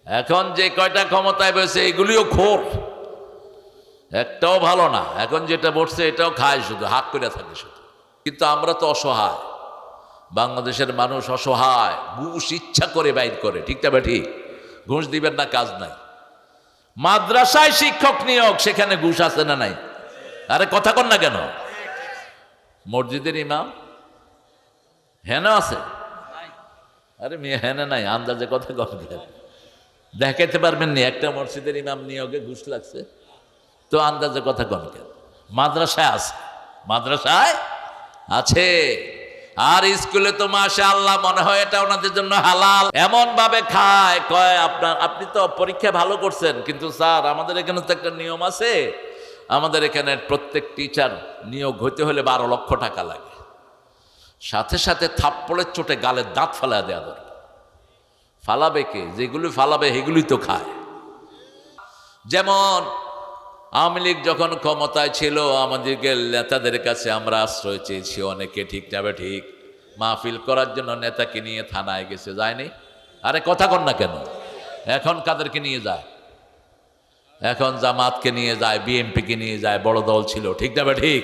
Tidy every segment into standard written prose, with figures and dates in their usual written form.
এখন যে কয়টা ক্ষমতায় বসে এগুলিও খোর, একটাও ভালো না। এখন যেটা বসছে এটাও খায়, শুধু হাত করে থাকে শুধু। কিন্তু আমরা তো অসহায়, বাংলাদেশের মানুষ অসহায়, ঘুষ ইচ্ছা করে বাইর করে, ঠিক না ঠিক? ঘুষ দিবেন না কাজ নাই। মাদ্রাসায় শিক্ষক নিয়োগ, সেখানে ঘুষ আছে না নাই? আরে কথা কন না কেন? মসজিদের ইমাম হেন আছে? আরে মেয়ে হেন নাই, আন্দাজে কথা কন কেন? দেখাইতে পারবেন নি একটা মসজিদের ইমাম নিয়োগে ঘুষ লাগছে? তো আন্দাজে কথা কন কেন? মাদ্রাসায় আছে, মাদ্রাসায় আছে। আর স্কুলে তো মাশাআল্লাহ মনে হয় এটা ওনাদের জন্য হালাল, এমন ভাবে খায়, কয় আপনি তো পরীক্ষা ভালো করছেন, কিন্তু স্যার আমাদের এখানে তো একটা নিয়ম আছে, আমাদের এখানে প্রত্যেক টিচার নিয়োগ হইতে হলে 12 লক্ষ টাকা লাগে। সাথে সাথে থাপ্পড়ের চোটে গালের দাঁত ফালা দেওয়া দরকার। ফালাবে কে? যেগুলি ফালাবে সেগুলি তো খায়। যেমন আওয়ামী লীগ যখন ক্ষমতায় ছিল, আমাদেরকে নেতাদের কাছে আমরা আশ্রয় চেয়েছি অনেকে, ঠিক না ঠিক? মাহফিল করার জন্য নেতাকে নিয়ে থানায় গেছে, যায়নি? আরে কথা কন না কেন? এখন কাদেরকে নিয়ে যায়? এখন জামাতকে নিয়ে যায়, বিএনপিকে নিয়ে যায়, বড় দল ছিল, ঠিক না ঠিক?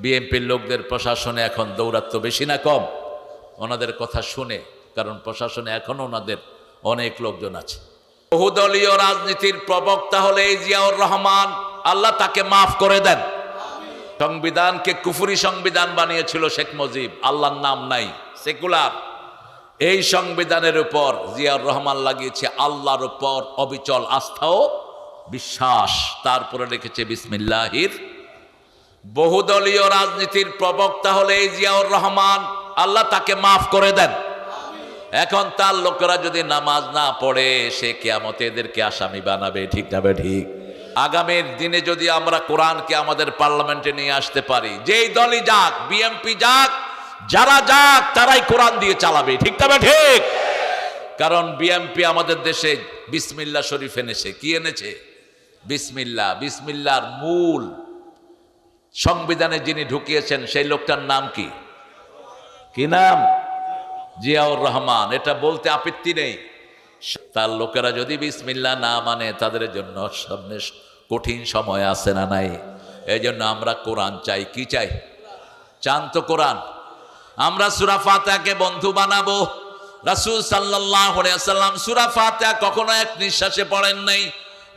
বিএনপির লোকদের প্রশাসনে এখন দৌরাত্ম বেশি না কম? ওনাদের কথা শুনে, কারণ প্রশাসনে এখন ওনাদের অনেক লোকজন আছে। বহুদলীয় রাজনীতির প্রবক্তা হলে এই জিয়াউর রহমান, আল্লাহ তাকে মাফ করে দেন। সংবিধানকে কুফরি সংবিধান বানিয়েছিল শেখ মুজিব, আল্লাহর নাম নাই, সেকুলার। এই সংবিধানের উপর জিয়াউর রহমান লাগিয়েছে আল্লাহর উপর অবিচল আস্থা ও বিশ্বাস, তারপরে লিখেছে বিসমিল্লাহির। বহুদলীয় রাজনীতির প্রবক্তা হলে এই জিয়াউর রহমান, আল্লাহ তাকে মাফ করে দেন। এখন তার লোকেরা যদি নামাজ না পড়ে, সে কিয়ামতে এদেরকে আসামি বানাবে, ঠিক না ঠিক? আগামীর দিনে যদি আমরা কোরআনকে আমাদের পার্লামেন্টে নিয়ে আসতে পারি, যেই দলই যাক, বিএনপি যাক, যারা যাক, তারাই কোরআন দিয়ে চালাবে, ঠিক না ঠিক? কারণ বিএনপি আমাদের দেশে বিসমিল্লাহ শরীফ এনেছে। কি এনেছে? বিসমিল্লাহ। বিসমিল্লাহর মূল সংবিধানে যিনি ঢুকিয়েছেন সেই লোকটার নাম কি? কি নাম? জিয়াউর রহমান। এটা বলতে আপত্তি নেই। তার লোকেরা যদি বিসমিল্লাহ না মানে, তাদের জন্য সামনে কঠিন সময় আছে না নাই? এই জন্য আমরা কোরআন চাই। কি চাই? চান তো কোরআন। আমরা সূরা ফাতিহাকে বন্ধু বানাবো। রাসূল সাল্লাল্লাহু আলাইহি ওয়াসাল্লাম সূরা ফাতিহা কখনো এক নিঃশ্বাসে পড়েন নাই।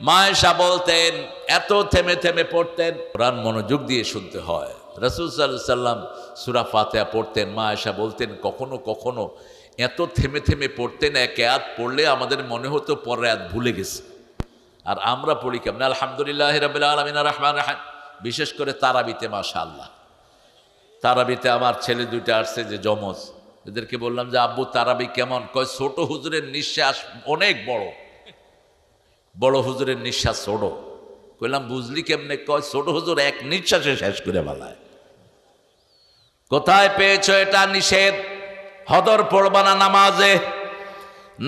মা আয়েশা বলতেন এত থেমে থেমে পড়তেন, কোরআন মনোযোগ দিয়ে শুনতে হয়। রাসূল সাল্লাল্লাহু আলাইহি ওয়াসাল্লাম সূরা ফাতিহা পড়তেন, মা আয়েশা বলতেন কখনো কখনো এত থেমে থেমে পড়তেন, এক আয়াত পড়লে আমাদের মনে হতো পরের আয়াত ভুলে গেছে। আর আমরা পড়ি কেমন? আলহামদুলিল্লাহি রাব্বিল আলামিন আর রহমানির রহিম। বিশেষ করে তারাবিতে মাশাআল্লাহ, তারাবিতে আমার ছেলে দুইটা আসছে যে জমজ, এদেরকে বললাম যে আব্বু তারাবি কেমন? কয় ছোট হুজুরের নিঃশ্বাস অনেক বড়, বড় হুজুরের নিঃশ্বাস ছোট। কইলাম বুঝলি কেমনে? কয় ছোট হুজুর এক নিঃশ্বাসে শেষ করে ফেলায়। কোথায় পেয়েছো এটা? নিষেধ। হদর পড়বা না নামাজে।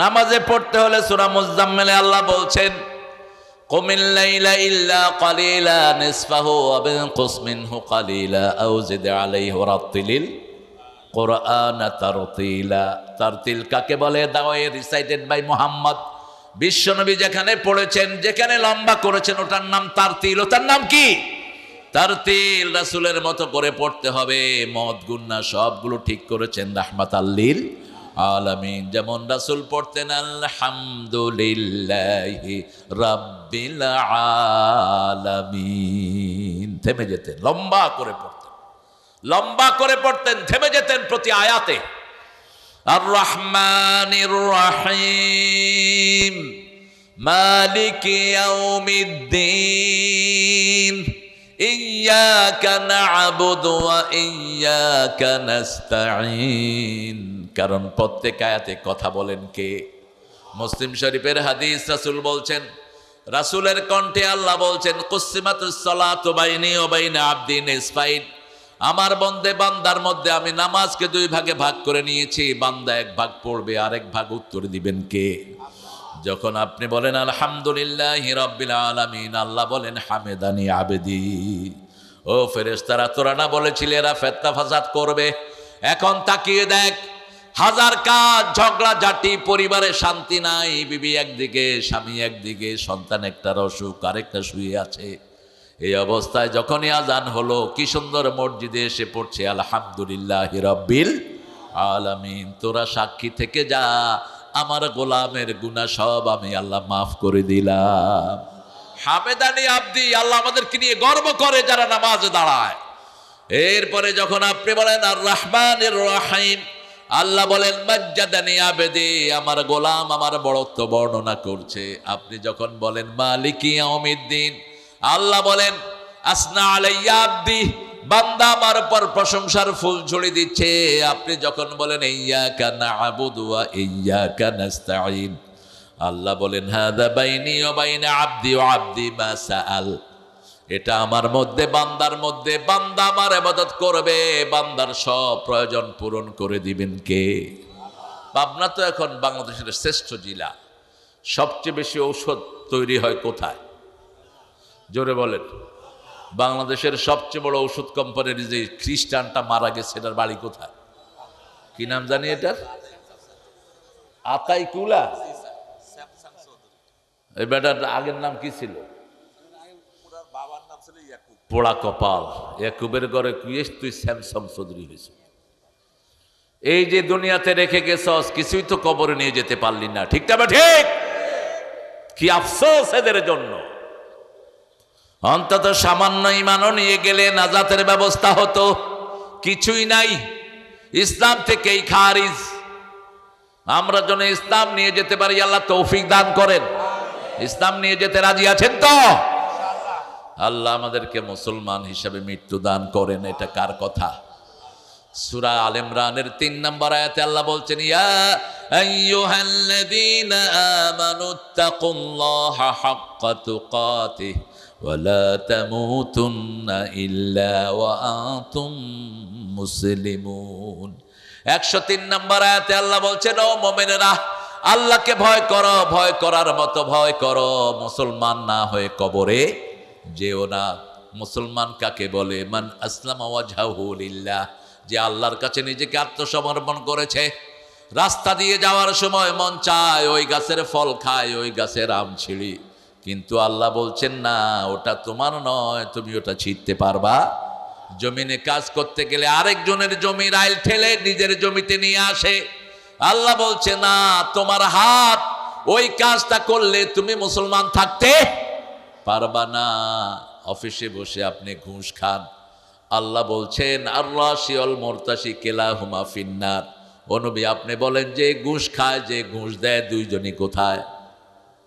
নামাজে পড়তে হলে সূরা মুজাম্মিলে আল্লাহ বলছেন কুমিল লাইলা ইল্লা কালিলা নিসফাহু ওয়া বিনকুস মিনহু কালিলা আও জিদ আলাইহি ওয়া রাত্তিলিল কুরআনা তারতিলা। তারতিল কাকে বলে? দাওয়ে রিসাইটেড বাই মুহাম্মদ। বিশ্বনবী যেখানে পড়েছেন, যেখানে লম্বা করেছেন, ওটার নাম তারতিল। ওটার নাম কি? তারতিল। রাসূলের মতো করে পড়তে হবে। মদ গুন্না সবগুলো ঠিক করেছেন রাহমাতাল লিল আলামিন। যেমন রাসূল পড়তেন আলহামদুলিল্লাহি রাব্বিল আলামিন, থেমে যেতেন, লম্বা করে পড়তেন, লম্বা করে পড়তেন, থেমে যেতেন প্রতি আয়াতে। আর রহমানির রহিম মালিকি ইয়াউমিদ্দিন ইয়্যাকা না'বুদু ওয়া ইয়্যাকা নাস্তাঈন। কারণ প্রত্যেক আয়াতে কথা বলেন কে? মুসলিম শরীফের হাদিস, রাসূল বলছেন, রাসূলের কণ্ঠে আল্লাহ বলছেন কুসিমাতুস সালাতু বাইনি ওয়া বাইনা আবদি নিসফাইন। আমার বন্দে বান্দার মধ্যে আমি নামাজকে দুই ভাগে ভাগ করে নিয়েছি। বান্দা এক ভাগ পড়বে, আরেক ভাগ উত্তর দিবেন কে? যখন আপনি বলেন আলহামদুলিল্লাহি রাব্বিল আলামিন, আল্লাহ বলেন হামেদানি আবেদি। ও ফেরেশতারা, তোরা না বলেছিলে এরা ফিতনা ফাসাদ করবে? এখন তাকিয়ে দেখ, হাজার কাজ, ঝগড়া ঝাঁটি, পরিবারে শান্তি নাই, বিবি একদিকে, স্বামী একদিকে, সন্তান একটার অসুখ, আরেকটা শুয়ে আছে। এই অবস্থায় যখনই আজান হলো, কি সুন্দর মসজিদে এসে পড়ছে আলহামদুলিল্লাহি রাব্বিল আলামিন। তোরা সাক্ষী থেকে যা, আমার গোলামের গুনাহ সব আমি আল্লাহ মাফ করে দিলাম। হামেদানি আব্দি, আল্লাহ আমাদেরকে নিয়ে গর্ব করে যারা নামাজে দাঁড়ায়। এরপরে যখন আপনি বলেন আর রহমানির রহিম, আল্লাহ বলেন মাজ্জাদানি আবেদি, আমার গোলাম আমার বড়ত্ব বর্ণনা করছে। আপনি যখন বলেন মালিকি ইয়াউমিদ্দিন, আল্লাহ বলেন আসনা আলাইয়া আব্দি, বান্দা আমার উপর প্রশংসার ফুল ঝুড়ি দিচ্ছে। আপনি যখন বলেন ইয়্যাকা না'বুদু ওয়া ইয়্যাকা নাস্তাঈন, আল্লাহ বলেন হাযা বাইনি ওয়া বাইনা আব্দি ওয়া আব্দি মা সাআল, এটা আমার মধ্যে বান্দার মধ্যে, বান্দা আমার ইবাদত করবে, বান্দার সব প্রয়োজন পূরণ করে দিবেন কে? পাবনা তো এখন বাংলাদেশের শ্রেষ্ঠ জেলা। সবচেয়ে বেশি ঔষধ তৈরি হয় কোথায়? জোরে বলেন। বাংলাদেশের সবচেয়ে বড় ওষুধ কোম্পানির যে খ্রিস্টানটা মারা গেছে, এটার বাড়ি কোথায়? কি নাম জানি এটার? আতাইকুলা। এই বেটার আগের নাম কি ছিল? পোড়া কপাল। ইয়াকুবের ঘরে কুয়েস তুই স্যামসাং চৌধুরী হয়েছ। এই যে দুনিয়াতে রেখে গেছস, কিছুই তো কবরে নিয়ে যেতে পারলি না। ঠিক না? ঠিক। কি আফসোস এদের জন্য। অন্তত সামান্য ঈমানও নিয়ে গেলে নাজাতের ব্যবস্থা হতো। কিছুই নাই, ইসলাম থেকেই খারিজ। আমরা যেন ইসলাম নিয়ে যেতে পারি, আল্লাহ তৌফিক দান করেন। ইসলাম নিয়ে যেতে রাজি আছেন তো? আল্লাহ আমাদেরকে মুসলমান হিসেবে মৃত্যু দান করেন। এটা কার কথা? সূরা আল ইমরানের ৩ নম্বর আয়াতে আল্লাহ বলছেন ইয়া আইয়ুহাল্লাযীনা আমানুত্তাকুল্লাহা হাক্কা তুকাতিহি ওয়া লা তামুতুন্না ইল্লা ওয়া আনতুম মুসলিমুন। ১০৩ নম্বর আয়াতে আল্লাহ বলছেন ও মুমিনেরা, আল্লাহকে ভয় করো, ভয় করার মতো ভয় করো, মুসলমান না হয়ে কবরে যেও না। মুসলমান কাকে বলে? মান আসলামা ওয়াজহাহু লিল্লাহ, যে আল্লাহর কাছে নিজেকে আত্মসমর্পণ করেছে। রাস্তা দিয়ে যাওয়ার সময় মন চায় ওই গাছের ফল খায়, ওই গাছের আম ছিঁড়ি, কিন্তু আল্লাহ বলছেন না, ওটা তোমার নয়, তুমি ওটা ছিঁড়তে পারবা? জমিনে কাজ করতে গেলে আরেকজনের জমির আইল ঠেলে নিজের জমিতে নিয়ে আসে। আল্লাহ বলছে না, তোমার হাত ওই কাজটা করলে তুমি মুসলমান থাকতে পারবা না। অফিসে বসে আপনি ঘুষ খান, আল্লাহ বলছেন আর রাশি অল মুরতাশি কিলাহুমা ফিন্নার। ও নবী, আপনি বলেন যে ঘুষ খায়, যে ঘুষ দেয়, দুইজনই কোথায়?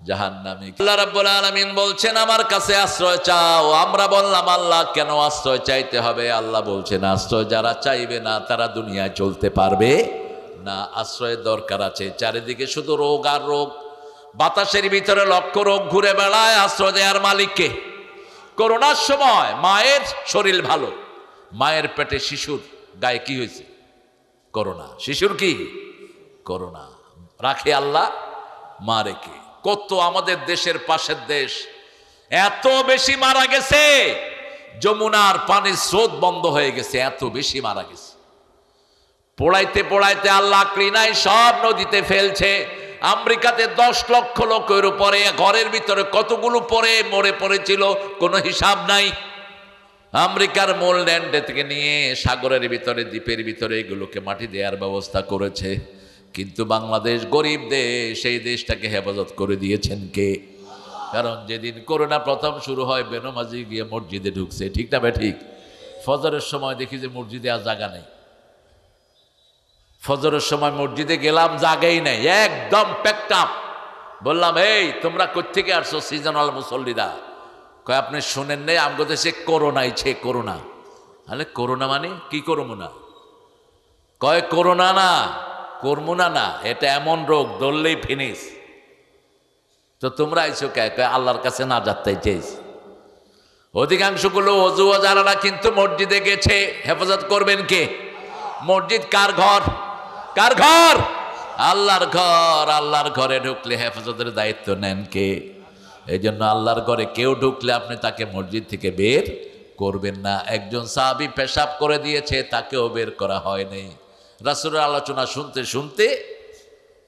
জাহান্নামে। আল্লাহ রাব্বুল আলামিন বলছেন আমার কাছে আশ্রয় চাও। আমরা বললাম আল্লাহ কেন আশ্রয় চাইতে হবে? আল্লাহ বলছেন আশ্রয় যারা চাইবে না তারা দুনিয়ায় চলতে পারবে না। আশ্রয়ের দরকার আছে। চারিদিকে শুধু রোগ আর রোগ, বাতাসের ভিতরে লক্ষ রোগ ঘুরে বেড়ায়। আশ্রয় দেওয়ার মালিককে? করোনার সময় মায়ের শরীর ভালো, মায়ের পেটে শিশুর গায়ে কি হয়েছে? করোনা। শিশুর কি? করোনা। রাখে আল্লাহ, মা রেখে। কত আমাদের দেশের পাশের দেশ এত বেশি মারা গেছে, যমুনার পানির স্রোত বন্ধ হয়ে গেছে, এত বেশি মারা গেছে। পোড়াইতে পোড়াইতে আল্লাহ কৃনায় সব নদীতে ফেলছে। আমেরিকাতে 10 লক্ষ লোকের উপরে ঘরের ভিতরে কতগুলো পরে মরে পড়েছিল, কোনো হিসাব নাই। আমেরিকার মূল ল্যান্ড থেকে নিয়ে সাগরের ভিতরে, দ্বীপের ভিতরে এগুলোকে মাটি দেওয়ার ব্যবস্থা করেছে। কিন্তু বাংলাদেশ গরিব দেশ, সেই দেশটাকে হেফাজত করে দিয়েছেন কে? কারণ যেদিন করোনা প্রথম শুরু হয়, বেনমাজি গিয়ে মসজিদে ঢুকছে। ঠিক না ঠিক? ফজরের সময় দেখি যে মসজিদে আর জায়গা নেই। ফজরের সময় মসজিদে গেলাম, জায়গাই নেই, একদম প্যাকড আপ। বললাম এই তোমরা কোত্থেকে আসছো সিজনাল মুসল্লিরা? কয় আপনি শুনেন নেই আমগো দেশে করোনা আইছে। করোনা? আরে করোনা মানে কি? করবো না? কয় করোনা না, করমুনা না, এটা এমন রোগ ধরলেই ফিনিশ। তো তোমরা আইছো কে? কয় আল্লাহর কাছে না যাত্রাই চেয়েছি। অধিকাংশগুলো অজু যারা কিন্তু মসজিদে গেছে, হেফাজত করবেন কে? মসজিদ কার ঘর? কার ঘর? আল্লাহর ঘর। আল্লাহর ঘরে ঢুকলে হেফাজতের দায়িত্ব নেন কে? এই জন্য আল্লাহর ঘরে কেউ ঢুকলে আপনি তাকে মসজিদ থেকে বের করবেন না। একজন সাহাবী পেশাব করে দিয়েছে, তাকেও বের করা হয় নাই। রাসূলের আলোচনা শুনতে শুনতে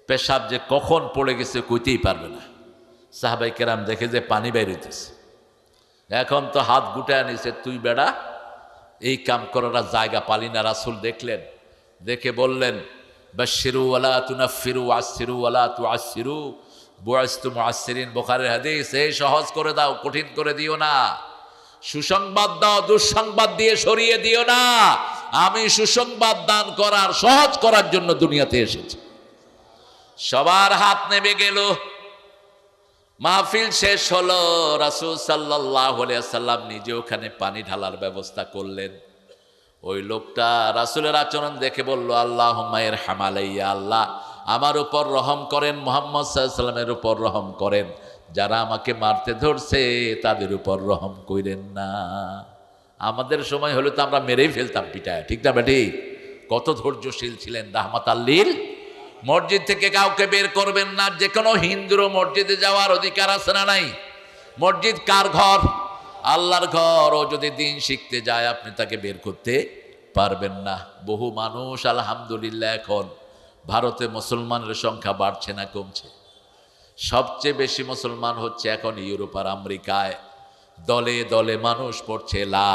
পেশাব যে কখন পড়ে গেছে কইতেই পারবে না। সাহাবাই কেরাম দেখে যে পানি বের হইতেছে, এখন তো হাত গুটায় নিছে, তুই বেড়া এই কাম করার জায়গা পালি না। রাসূল দেখলেন, দেখে বললেন, বাশশিরু ওয়ালা তুনাফিরু আশশিরু ওয়ালা তুআশশিরু বুইসতু মুআসসিরিন, বুখারীর হাদিস। এই সহজ করে দাও, কঠিন করে দিও না। সুসংবাদ দাও, দুঃসংবাদ দিয়ে সরিয়ে দিও না। আমি সুসংবাদ দান করার, সহজ করার জন্য দুনিয়াতে এসেছি। সবার হাত নেমে গেল, মাহফিল শেষ হলো। রাসূল সাল্লাল্লাহু আলাইহি ওয়াসাল্লাম নিজে ওখানে পানি ঢালার ব্যবস্থা করলেন। ওই লোকটা রাসূলের আচরণ দেখে বলল, আল্লাহুম্মা ইরহাম আলাইয়া, আল্লাহ আমার উপর রহম করেন, মুহাম্মদ সাল্লাল্লাহু আলাইহি ওয়াসাল্লামের উপর রহম করেন, যারা আমাকে মারতে ধরছে তাদের উপর রহম কইরেন না। আমাদের সময় হলে তো আমরা মেরেই ফেলতাম পিটায়, ঠিক না বেটি? কত ধৈর্যশীল ছিলেন রাহমাতাল লিল। মসজিদ থেকে কাউকে বের করবেন না। যে কোনো হিন্দুরও মসজিদে যাওয়ার অধিকার আছে না নাই? মসজিদ কার ঘর? আল্লাহর ঘর। ও যদি দিন শিখতে যায় আপনি তাকে বের করতে পারবেন না। বহু মানুষ আলহামদুলিল্লাহ এখন ভারতে মুসলমানের সংখ্যা বাড়ছে না কমছে? সবচেয়ে বেশি মুসলমান হচ্ছে এখন ইউরোপ আর আমেরিকায়। দলে দলে মানুষ পড়ছে লা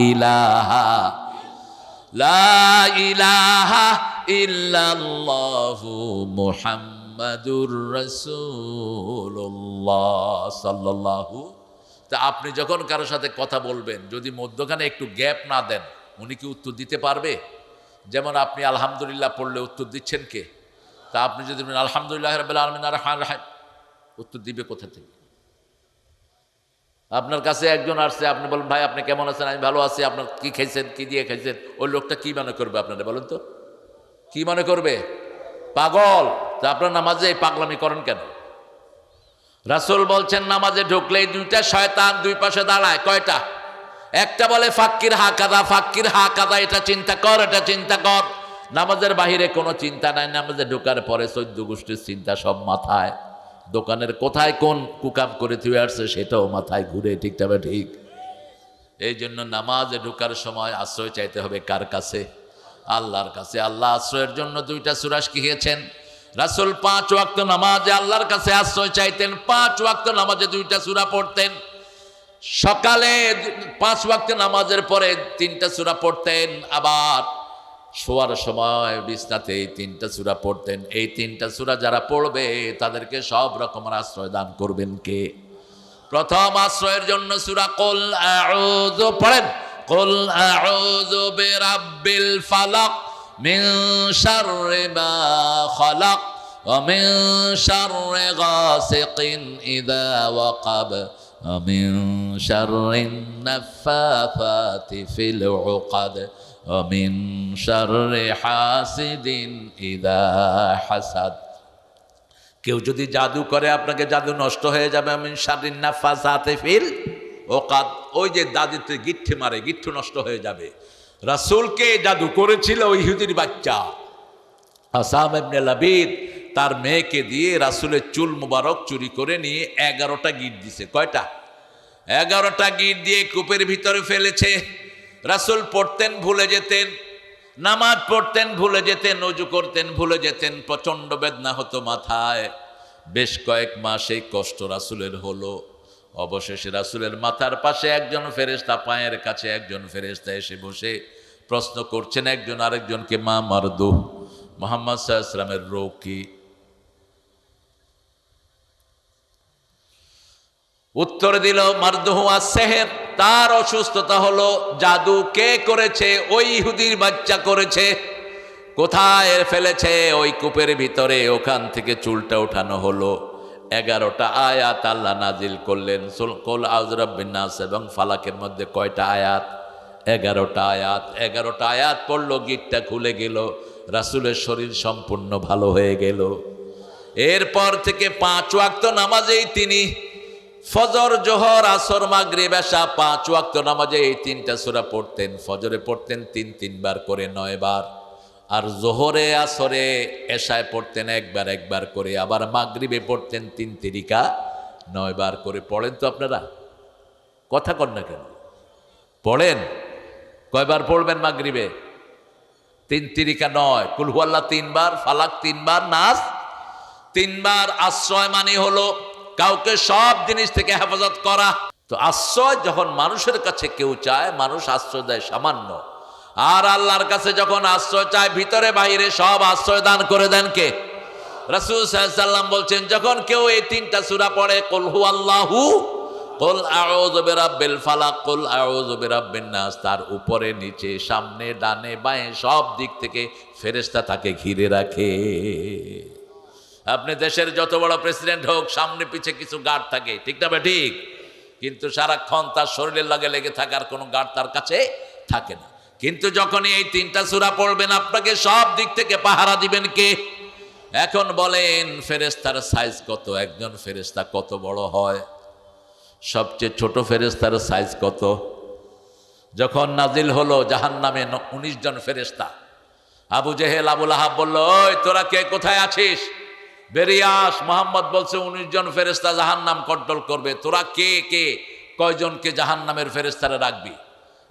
ইলাহা লা ইলাহা ইল্লাল্লাহু মুহাম্মাদুর রাসূলুল্লাহ সাল্লাল্লাহু। তা আপনি যখন কারোর সাথে কথা বলবেন, যদি মধ্যখানে একটু গ্যাপ না দেন, উনি কি উত্তর দিতে পারবে? যেমন আপনি আলহামদুলিল্লাহ পড়লে উত্তর দিচ্ছেন কে? তা আপনি যদি বলেন আলহামদুলিল্লাহ রাব্বিল আলামিন আর রহমানির রহিম, উত্তর দিবে কোথা থেকে? আপনার কাছে একজন আসছে, আপনি বলেন ভাই আপনি কেমন আছেন? আমি ভালো আছি। আপনার কি খাইছেন, কি দিয়ে খাইছেন? ওই লোকটা কি মনে করবে আপনারা বলেন তো? কি মনে করবে? পাগল। তা আপনার নামাজে এই পাগলামি করেন কেন? রাসূল বলছেন নামাজে ঢুকলেই দুইটা শয়তান দুই পাশে দাঁড়ায়। কয়টা? একটা বলে ফাক্কির হাকাদা, ফাক্কির হাকাদা, এটা চিন্তা কর, এটা চিন্তা কর। নামাজের বাহিরে কোনো চিন্তা নাই। নামাজে ঢোকার পরে 14 গোষ্ঠীর চিন্তা সব মাথায়। দোকানের কোথায় কোন কুকাম করে থুয়ে আসছে সেটাও মাথায় ঘুরে, ঠিক তবে ঠিক। এই জন্য নামাজে ঢোকার সময় আশ্রয় চাইতে হবে কার কাছে? আল্লাহর কাছে। আল্লাহ আশ্রয়ের জন্য দুইটা সূরা শিখিয়েছেন। রাসূল 5 ওয়াক্ত নামাজে আল্লাহর কাছে আশ্রয় চাইতেন। 5 ওয়াক্ত নামাজে দুইটা সূরা পড়তেন। সকালে 5 ওয়াক্ত নামাজের পরে 3টা সূরা পড়তেন, আবার শোয়ার সময় বিছনাতে এই 3টা সূরা পড়তেন। এই 3টা সূরা যারা পড়বে তাদেরকে সব রকমের আশ্রয় দান করবেন কে? প্রথম আশ্রয়ের জন্য সূরা কুল আউযু পড়েন। কুল আউযু বিরাব্বিল ফালাক মিন শাররি মা খালাক ওয়া মিন শাররি গাসিকিন ইযা ওয়াকাব ওয়া মিন শাররিন নাফাসাতি ফিল উকাদ ওয়া মিন শাররি হাসিদিন ইযা হাসাদ। কেউ যদি জাদু করে আপনাকে জাদু নষ্ট হয়ে যাবে। মিন শাররিন নাফাসাতি ফিল উকাদ, ওই যে দাদিতে গিঠ্ঠে মারে, গিঠ্ঠু নষ্ট হয়ে যাবে। রাসূলকে জাদু করেছিল ওই ইহুদির বাচ্চা আসাম ইবনে লাবিদ, তার মেয়েকে দিয়ে রাসূলের চুল মুবারক চুরি করে নিয়ে 11টা গিট দিছে। কয়টা? 11টা গিট দিয়ে কূপের ভিতরে ফেলেছে। রাসূল পড়তেন ভুলে যেতেন, নামাজ পড়তেন ভুলে যেতেন, ওযু করতেন ভুলে যেতেন, প্রচণ্ড বেদনা হতো মাথায়। বেশ কয়েক মাস এই কষ্ট রাসূলের হলো। অবশেষে রাসূলের মাথার পাশে একজন ফেরেশতা, পায়ের কাছে একজন ফেরেশতা এসে বসে প্রশ্ন করছেন একজন আরেকজনকে, মা মারদু, মুহাম্মদ সাল্লাল্লাহু আলাইহি ওয়াসাল্লামের রোগ কি? উত্তর দিল মারদুহু আস-সিহর, তার অসুস্থতা হলো জাদু। কে করেছে? ওই ইহুদির বাচ্চা করেছে। কোথায় ফেলেছে? ওই কূপের ভিতরে। ওখান থেকে চুলটা উঠানো হলো। 11টা আয়াত আল্লাহ নাজিল করলেন। কুল আউযু বিরাব্বিন নাস এবং ফালাকের মধ্যে কয়টা আয়াত? 11টা আয়াত। 11টা আয়াত পড়লো, গিটটা খুলে গেল, রাসূলের শরীর সম্পূর্ণ ভালো হয়ে গেল। এরপর থেকে 5 ওয়াক্ত নামাজেই তিনি ফজর, জোহর, আসর, মাগরিব, এশা 5 ওয়াক্ত নামাজে এই 3টা সূরা পড়তেন। ফজরে পড়তেন 3 বার করে 9 বার, আর জোহরে, আসরে, এশায় পড়তেন একবার করে, আবার মাগরিবে পড়তেন 3 তিরিকা 9 বার করে। পড়েন তো আপনারা? কথা কন না কেন? পড়েন? কয়বার পড়বেন মাগরিবে? তিন তিরিকা নয়, কুল হুয়াল্লাহ 3 বার, ফালাক 3 বার, নাস 3 বার। আশ্রয় মানে হলো কাউকে সব জিনিস থেকে হেফাজত করা। তো আশ্রয় যখন মানুষের কাছে কেউ চায়, মানুষ আশ্রয় দেয় সামান্য, আর আল্লাহর কাছে যখন আশ্রয় চায় ভিতরে বাইরে সব আশ্রয় দান করে দেন কে? রাসূল সাল্লাল্লাহু আলাইহি ওয়াসাল্লাম বলছেন, যখন কেউ এই 3টা সূরা পড়ে, কুল হুয়াল্লাহু, কুল আউযু বিরাব্বিল ফালাক, কুল আউযু বিরাব্বিন নাস, তার উপরে নিচে সামনে ডানে বাঁয়ে সব দিক থেকে ফেরেশতা তাকে ঘিরে রাখে। আপনি দেশের যত বড় প্রেসিডেন্ট হোক, সামনে পিছে কিছু গার্ড থাকে, ঠিক না ঠিক? কিন্তু সারাক্ষণ তার শরীরের লাগে লেগে থাকার কোনো গার্ড তার কাছে থাকে না। কিন্তু যখনই এই 3টা সূরা পড়বেন, আপনাকে সব দিক থেকে পাহারা দিবেন কে? এখন বলেন ফেরেশতার সাইজ কত? একজন ফেরেশতা কত বড় হয়? সবচেয়ে ছোট ফেরেশতার সাইজ কত? যখন নাজিল হলো জাহান্নামে 19 জন ফেরেশতা, আবু জেহেল আবু লাহাব বলল, ওই তোরা কে কোথায় আছিস? বেরিয়ে আস। মোহাম্মদ বলছে 19 জন ফেরেশতা জাহান্নাম কন্ট্রোল করবে, তোরা কে কে কয়জনকে জাহান্নামের ফেরেশতারা রাখবি?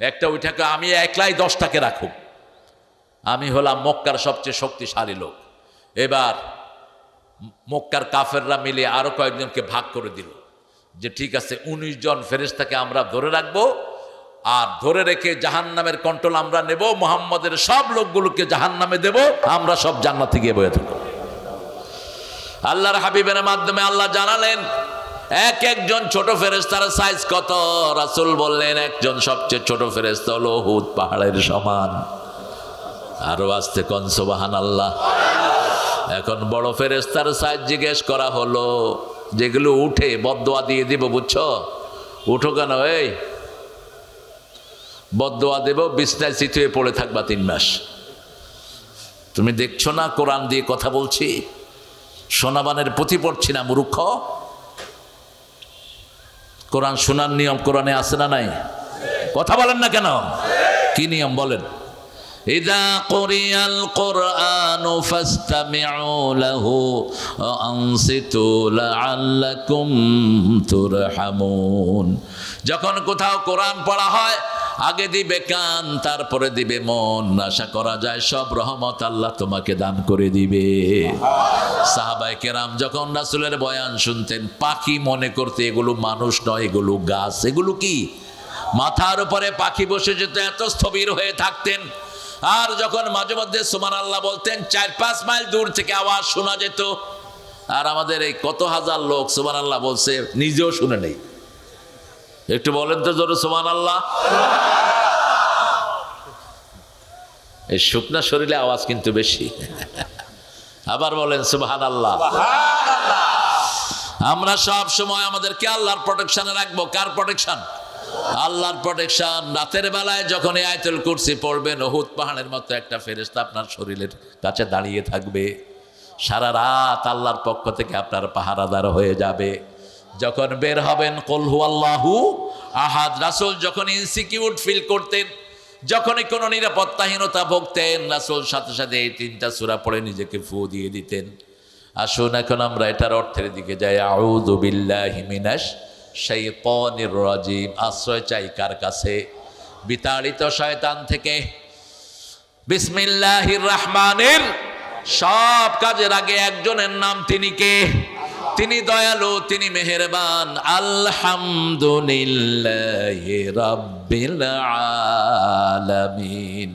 একটা ওইটাকে আমি একলাই 10টাকে রাখুক, আমি হলাম মক্কার সবচেয়ে শক্তিশালী লোক। এবার মক্কার কাফেররা মিলে আরো কয়েকজনকে ভাগ করে দিল যে ঠিক আছে 19 জন ফেরেশতাকে আমরা ধরে রাখবো, আর ধরে রেখে জাহান্নামের কন্ট্রোল আমরা নেব, মুহাম্মদের সব লোকগুলোকে জাহান্নামে দেব, আমরা সব জান্নাতে গিয়ে বসে থাকবো। আল্লাহর হাবিবের মাধ্যমে আল্লাহ জানালেন এক একজন ছোট ফেরেশতার সাইজ কত। রাসূল বললেন একজন সবচেয়ে ছোট ফেরেশতা হলো উহুদ পাহাড়ের সমান। আরো আসতে কোন সুবহানাল্লাহ। এখন বড় ফেরেশতার সাইজ জিজ্ঞেস করা হলো, যেগুলো উঠে বদদোয়া দিয়ে দিব, বুঝছো? উঠো কেন? এই বদদোয়া দেব, বিছনায় চিতয়ে পড়ে থাকবা 3 মাস। তুমি দেখছো না কোরআন দিয়ে কথা বলছি, সোনাবানের পুঁথি পড়ছি না মূর্খ? কোরআন শোনার নিয়ম কোরআনে আছে না নাই? কথা বলেন না কেন? কি নিয়ম বলেন? ইযা কুরিয়াল কুরআনু ফাসতামিউ লাহু ওয়া আনসিতু লাআল্লাকুম তুরহামুন। যখন কোথাও কোরআন পড়া হয়, আগে দিবে কান, তারপরে দিবে মন। আশা করা যায় সব রহমত আল্লাহ তোমাকে দান করে দিবে। সাহাবায়ে কেরাম যখন রাসূলের বয়ান শুনতেন, পাখি মনে করতে এগুলো মানুষ নয়, এগুলো গাছ। এগুলো কি? মাথার উপরে পাখি বসে যেত, এত স্থবির হয়ে থাকতেন। আর যখন মাঝে মধ্যে সুবহানাল্লাহ বলতেন, 4-5 মাইল দূর থেকে আওয়াজ শোনা যেত। আর আমাদের এই কত হাজার লোক সুবহানাল্লাহ বলছে, নিজেও শুনে নেই। একটু বলেন তো জোরে সুবহানাল্লাহ। এই শুকনা শরীরে আওয়াজ কিন্তু বেশি। আবার বলেন সুবহানাল্লাহ। আমরা সব সময় আমাদেরকে আল্লাহর প্রোটেকশনে রাখবো। কার প্রোটেকশন? আল্লাহর প্রোটেকশন। রাতের বেলায় যখন এই আয়াতুল কুরসি পড়বেন, উহুদ পাহাড়ের মতো একটা ফেরেশতা আপনার শরীরের কাছে দাঁড়িয়ে থাকবে। সারা রাত আল্লাহর পক্ষ থেকে আপনার পাহারাদার হয়ে যাবে। যখন বের হবেন, কুল হুয়াল্লাহু আহাদ। রাসূল যখন ইনসিকিউর ফিল করতেন, যখনই কোনো নিরাপত্তাহীনতা ভুগতেন, রাসূল সাথে সাথে এই 3টা সূরা পড়ে নিজেকে ফু দিয়ে দিতেন। আসুন এখন আমরা এটার অর্থের দিকে যাই। আউযু বিল্লাহি মিনাশ শাইতানির রাজিম। আশ্রয় চাই কার কাছে? বিতাড়িত শয়তান থেকে। বিসমিল্লাহির রহমানির। সব কাজের আগে একজনের নাম, তিনি কে? তিনি দয়ালু, তিনি মেহেরবান। আলহামদুলিল্লাহি রাব্বিল আলামিন।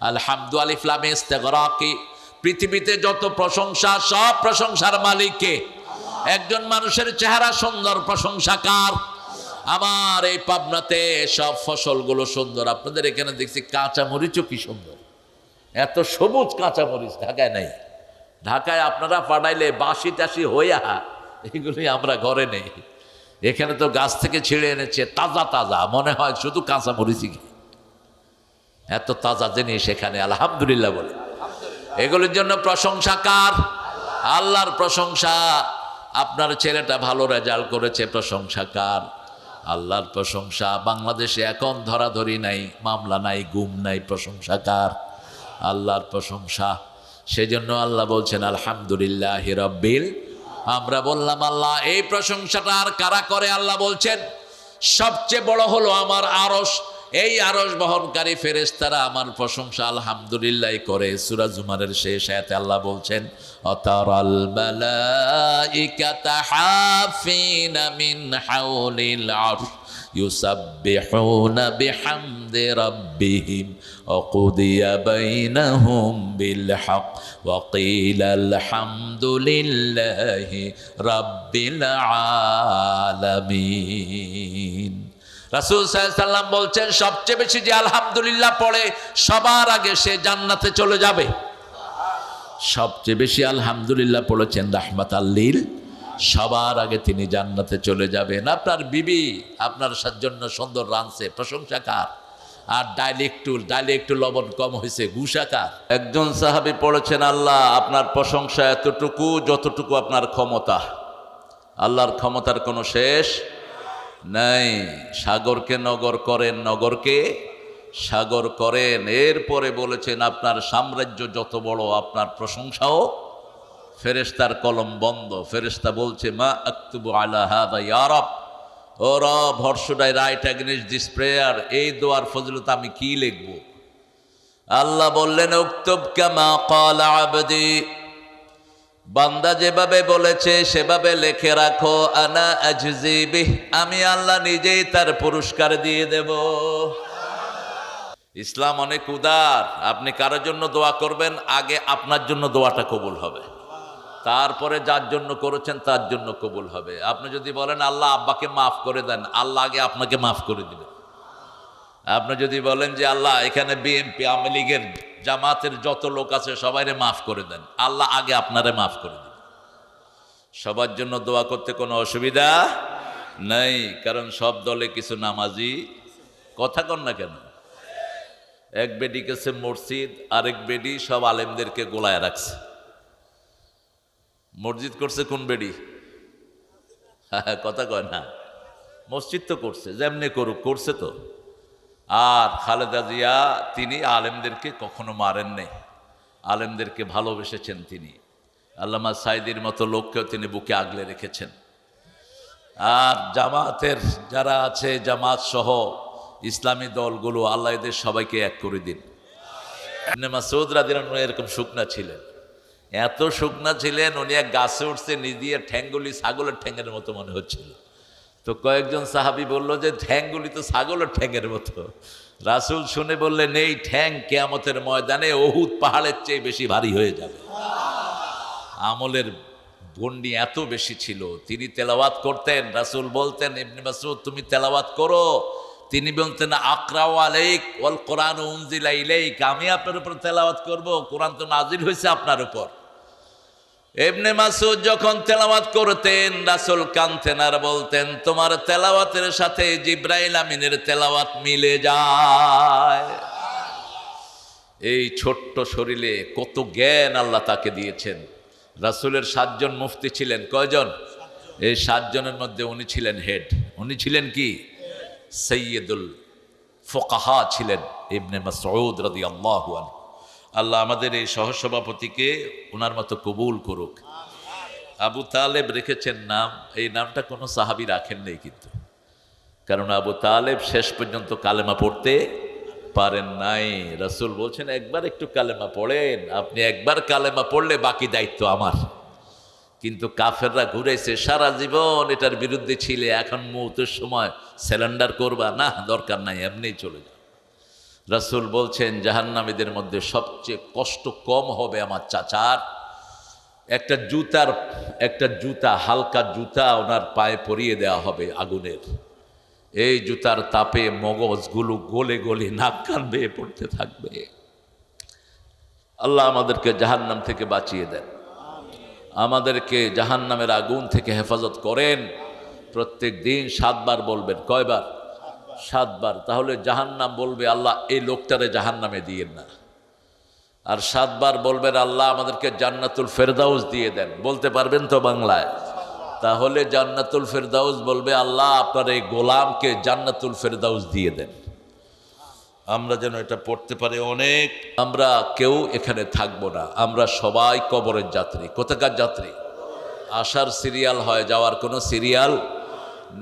আলহামদু আলিফ লাম ইস্তিগরাকি। পৃথিবীতে যত প্রশংসা, সব প্রশংসার মালিক কে? একজন মানুষের চেহারা সুন্দর, প্রশংসা কার? আমার এই পাবনাতে সব ফসলগুলো সুন্দর। আপনাদের এখানে দেখছি কাঁচা মরিচও কি সুন্দর, এত সবুজ কাঁচা মরিচ ঢাকায় নাই। ঢাকায় আপনারা পাঠাইলে বাসি টাসি হইয়া, এগুলি আমরা ঘরে নেই। এখানে তো গাছ থেকে ছিঁড়ে এনেছে, তাজা তাজা, মনে হয় শুধু কাঁচা মরিচই। এত তাজা জিনিস এখানে, আলহামদুলিল্লাহ বলে। এগুলির জন্য প্রশংসা কার? আল্লাহর প্রশংসা। আপনার ছেলেটা ভালো রেজাল্ট করেছে, প্রশংসা কার? আল্লাহর প্রশংসা। বাংলাদেশে এখন ধরাধরি নাই, মামলা নাই, গুম নাই, প্রশংসা কার? আল্লাহর প্রশংসা। সেজন্য আল্লাহ বলছেন আলহামদুলিল্লাহি রাব্বিল। আমরা বললাম আল্লাহ এই প্রশংসাটা আর কারা করে? আল্লাহ বলছেন সবচেয়ে বড় হলো আমার আরশ। এই আরশ বহনকারী ফেরেশতারা আমার প্রশংসা আলহামদুলিল্লাহ করে। সূরা জুমারের শেষ আয়াতে আল্লাহ বলছেন, অতারাল মালাইকাতা হাফিনা মিন হাউলিল আরশ ইউসাব্বিহুনা বিহামদি রাব্বিহিম ওয়া কুদিয়া বাইনাহুম বিল হক ওয়া কিলা আলহামদুলিল্লাহি রাব্বিল আলামিন। রাসূল সাল্লাল্লাহু আলাইহি সাল্লাম বলছেন, সবচেয়ে বেশি যে আলহামদুলিল্লাহ পড়ে সবার আগে সে জান্নাতে চলে যাবে। সবচেয়ে বেশি আলহামদুলিল্লাহ পড়েছেন রাহমাতাল লিল, সবার আগে তিনি জান্নাতে চলে যাবেন। আপনার বিবি আপনার জন্য সুন্দর রাঁধছে, প্রশংসা কার? আর ডাইলে একটু লবণ কম হয়েছে, গুসা কার? একজন সাহাবী পড়েছেন, আল্লাহ আপনার প্রশংসা এতটুকু যতটুকু আপনার ক্ষমতা। আল্লাহর ক্ষমতার কোনো শেষ নাই। সাগরকে নগর করেন, নগরকে সাগর করেন। এরপরে বলেছেন, আপনার সাম্রাজ্য যত বড়, আপনার প্রশংসাও। ফেরেশতার কলম বন্ধ। ফেরেশতা বলছে, মা আকতুবু আলা হাযা ইয়া রব, ও রব, should I write against this prayer? এই দোয়ার ফজিলত আমি কি লিখব? আল্লাহ বললেন, উকতুব কামা ক্বালা আবদি, বান্দা যেভাবে বলেছে সেভাবে লিখে রাখো। আনা আজজি বিহ, আমি আল্লাহ নিজেই তার পুরস্কার দিয়ে দেব। ইসলাম অনেক উদার। আপনি কারোর জন্য দোয়া করবেন, আগে আপনার জন্য দোয়াটা কবুল হবে, তারপরে যার জন্য করেছেন তার জন্য কবুল হবে। আপনি যদি বলেন আল্লাহ আব্বাকে মাফ করে দেন, আল্লাহ আগে আপনাকে মাফ করে দিবেন। আপনি যদি বলেন যে আল্লাহ এখানে বিএনপি, আওয়ামী লীগের, জামাতের যত লোক আছে সবাইরে মাফ করে দেন, আল্লাহ আগে আপনারে মাফ করে দিবেন। সবার জন্য দোয়া করতে কোনো অসুবিধা নাই, কারণ সব দলে কিছু নামাজি। কথা কন না কেন? এক বেডি গেছে মসজিদ, আরেক বেডি সব আলেমদেরকে গোলায় রাখছে। মসজিদ করছে কোন বেডি? কথা কয় না। মসজিদ তো করছে, যেমনি করুক, করছে তো। আর খালেদা জিয়া তিনি আলেমদেরকে কখনো মারেন নাই, আলেমদেরকে ভালোবেসেছেন তিনি। আল্লামা সাইদির মতো লোককেও তিনি বুকে আগলে রেখেছেন। আর জামাতের যারা আছে, জামাত সহ ইসলামী দলগুলো, আল্লাহ এদের সবাইকে এক করে দিন। ইবনে মাসউদ রাদিয়াল্লাহু আনহু এরকম শুকনা ছিলেন, এত শুকনা ছিলেন, উনি এক গাছে উঠছে, নিজের ঠ্যাঙ্গুলি ছাগলের ঠ্যাঙ্গের মতো মনে হচ্ছিল। তো কয়েকজন সাহাবী বলল যে ঠ্যাঙ্গুলি তো ছাগলের ঠ্যাঙ্গের মতো। রাসূল শুনে বললেন, এই ঠ্যাং কিয়ামতের ময়দানে উহুদ পাহাড়ের চেয়ে বেশি ভারী হয়ে যাবে। আমলের গণ্ডি এত বেশি ছিল। তিনি তেলাওয়াত করতেন, রাসূল বলতেন, ইবনে মাসউদ তুমি তেলাওয়াত করো। তিনি বলতেন, আকরাউ আলাইক ওয়াল কোরআন উনজিলা ইলাইক, আমি আপনার উপর তেলাওয়াত করব, কোরআন তো নাজিল হয়েছে আপনার উপর। ইবনে মাসউদ যখন তেলাওয়াত করতেন, রাসূল কাঁদতেন আর বলতেন, তোমার তেলাওয়াতের সাথে জিবরাইল আমিনের তেলাওয়াত মিলে যায়। এই ছোট্ট শরীরে কত জ্ঞান আল্লাহ তাকে দিয়েছেন। রাসূলের 7 জন মুফতি ছিলেন, কয়জন? এই 7 জনের মধ্যে উনি ছিলেন হেড। উনি ছিলেন কি? সৈয়দুল ফুকাহা ছিলেন ইবনে মাসউদ রাদিয়াল্লাহু আনহু। আল্লাহ আমাদের এই সহসভাপতিকে ওনার মতো কবুল করুক। আবু তালেব রেখেছেন নাম, এই নামটা কোনো সাহাবী রাখেন নেই কিন্তু, কারণ আবু তালেব শেষ পর্যন্ত কালেমা পড়তে পারেন নাই। রাসূল বলছেন, একবার একটু কালেমা পড়েন, আপনি একবার কালেমা পড়লে বাকি দায়িত্ব আমার। কিন্তু কাফেররা ঘুরেছে সারা জীবন, এটার বিরুদ্ধে ছিলে, এখন মৌতের সময় স্যালেন্ডার করবা না, দরকার নাই, এমনিই চলে যাও। রাসূল বলছেন, জাহান্নামীদের মধ্যে সবচেয়ে কষ্ট কম হবে আমার চাচার একটা জুতা, হালকা জুতা ওনার পায়ে পরিয়ে দেওয়া হবে আগুনের। এই জুতার তাপে মগজগুলো গলে গলে নাক কান বেয়ে পড়তে থাকবে। আল্লাহ আমাদেরকে জাহান্নাম থেকে বাঁচিয়ে দেন, আমাদেরকে জাহান্নামের আগুন থেকে হেফাজত করেন। প্রত্যেক দিন 7 বার বলবেন। কয়বার? 7 বার। তাহলে জাহান্নাম বলবে, আল্লাহ এই লোকটারে জাহান্নামে দিয়েন না। আর 7 বার বলবেন, আল্লাহ আমাদেরকে জান্নাতুল ফেরদাউস দিয়ে দেন। বলতে পারবেন তো বাংলায়? তাহলে জান্নাতুল ফেরদাউস বলবে, আল্লাহ আপনার এই গোলামকে জান্নাতুল ফেরদাউস দিয়ে দেন। আমরা যেন এটা পড়তে পারি অনেক। আমরা কেউ এখানে থাকবো না, আমরা সবাই কবরের যাত্রী। কোথাকার যাত্রী? আসার সিরিয়াল হয়, যাওয়ার কোনো সিরিয়াল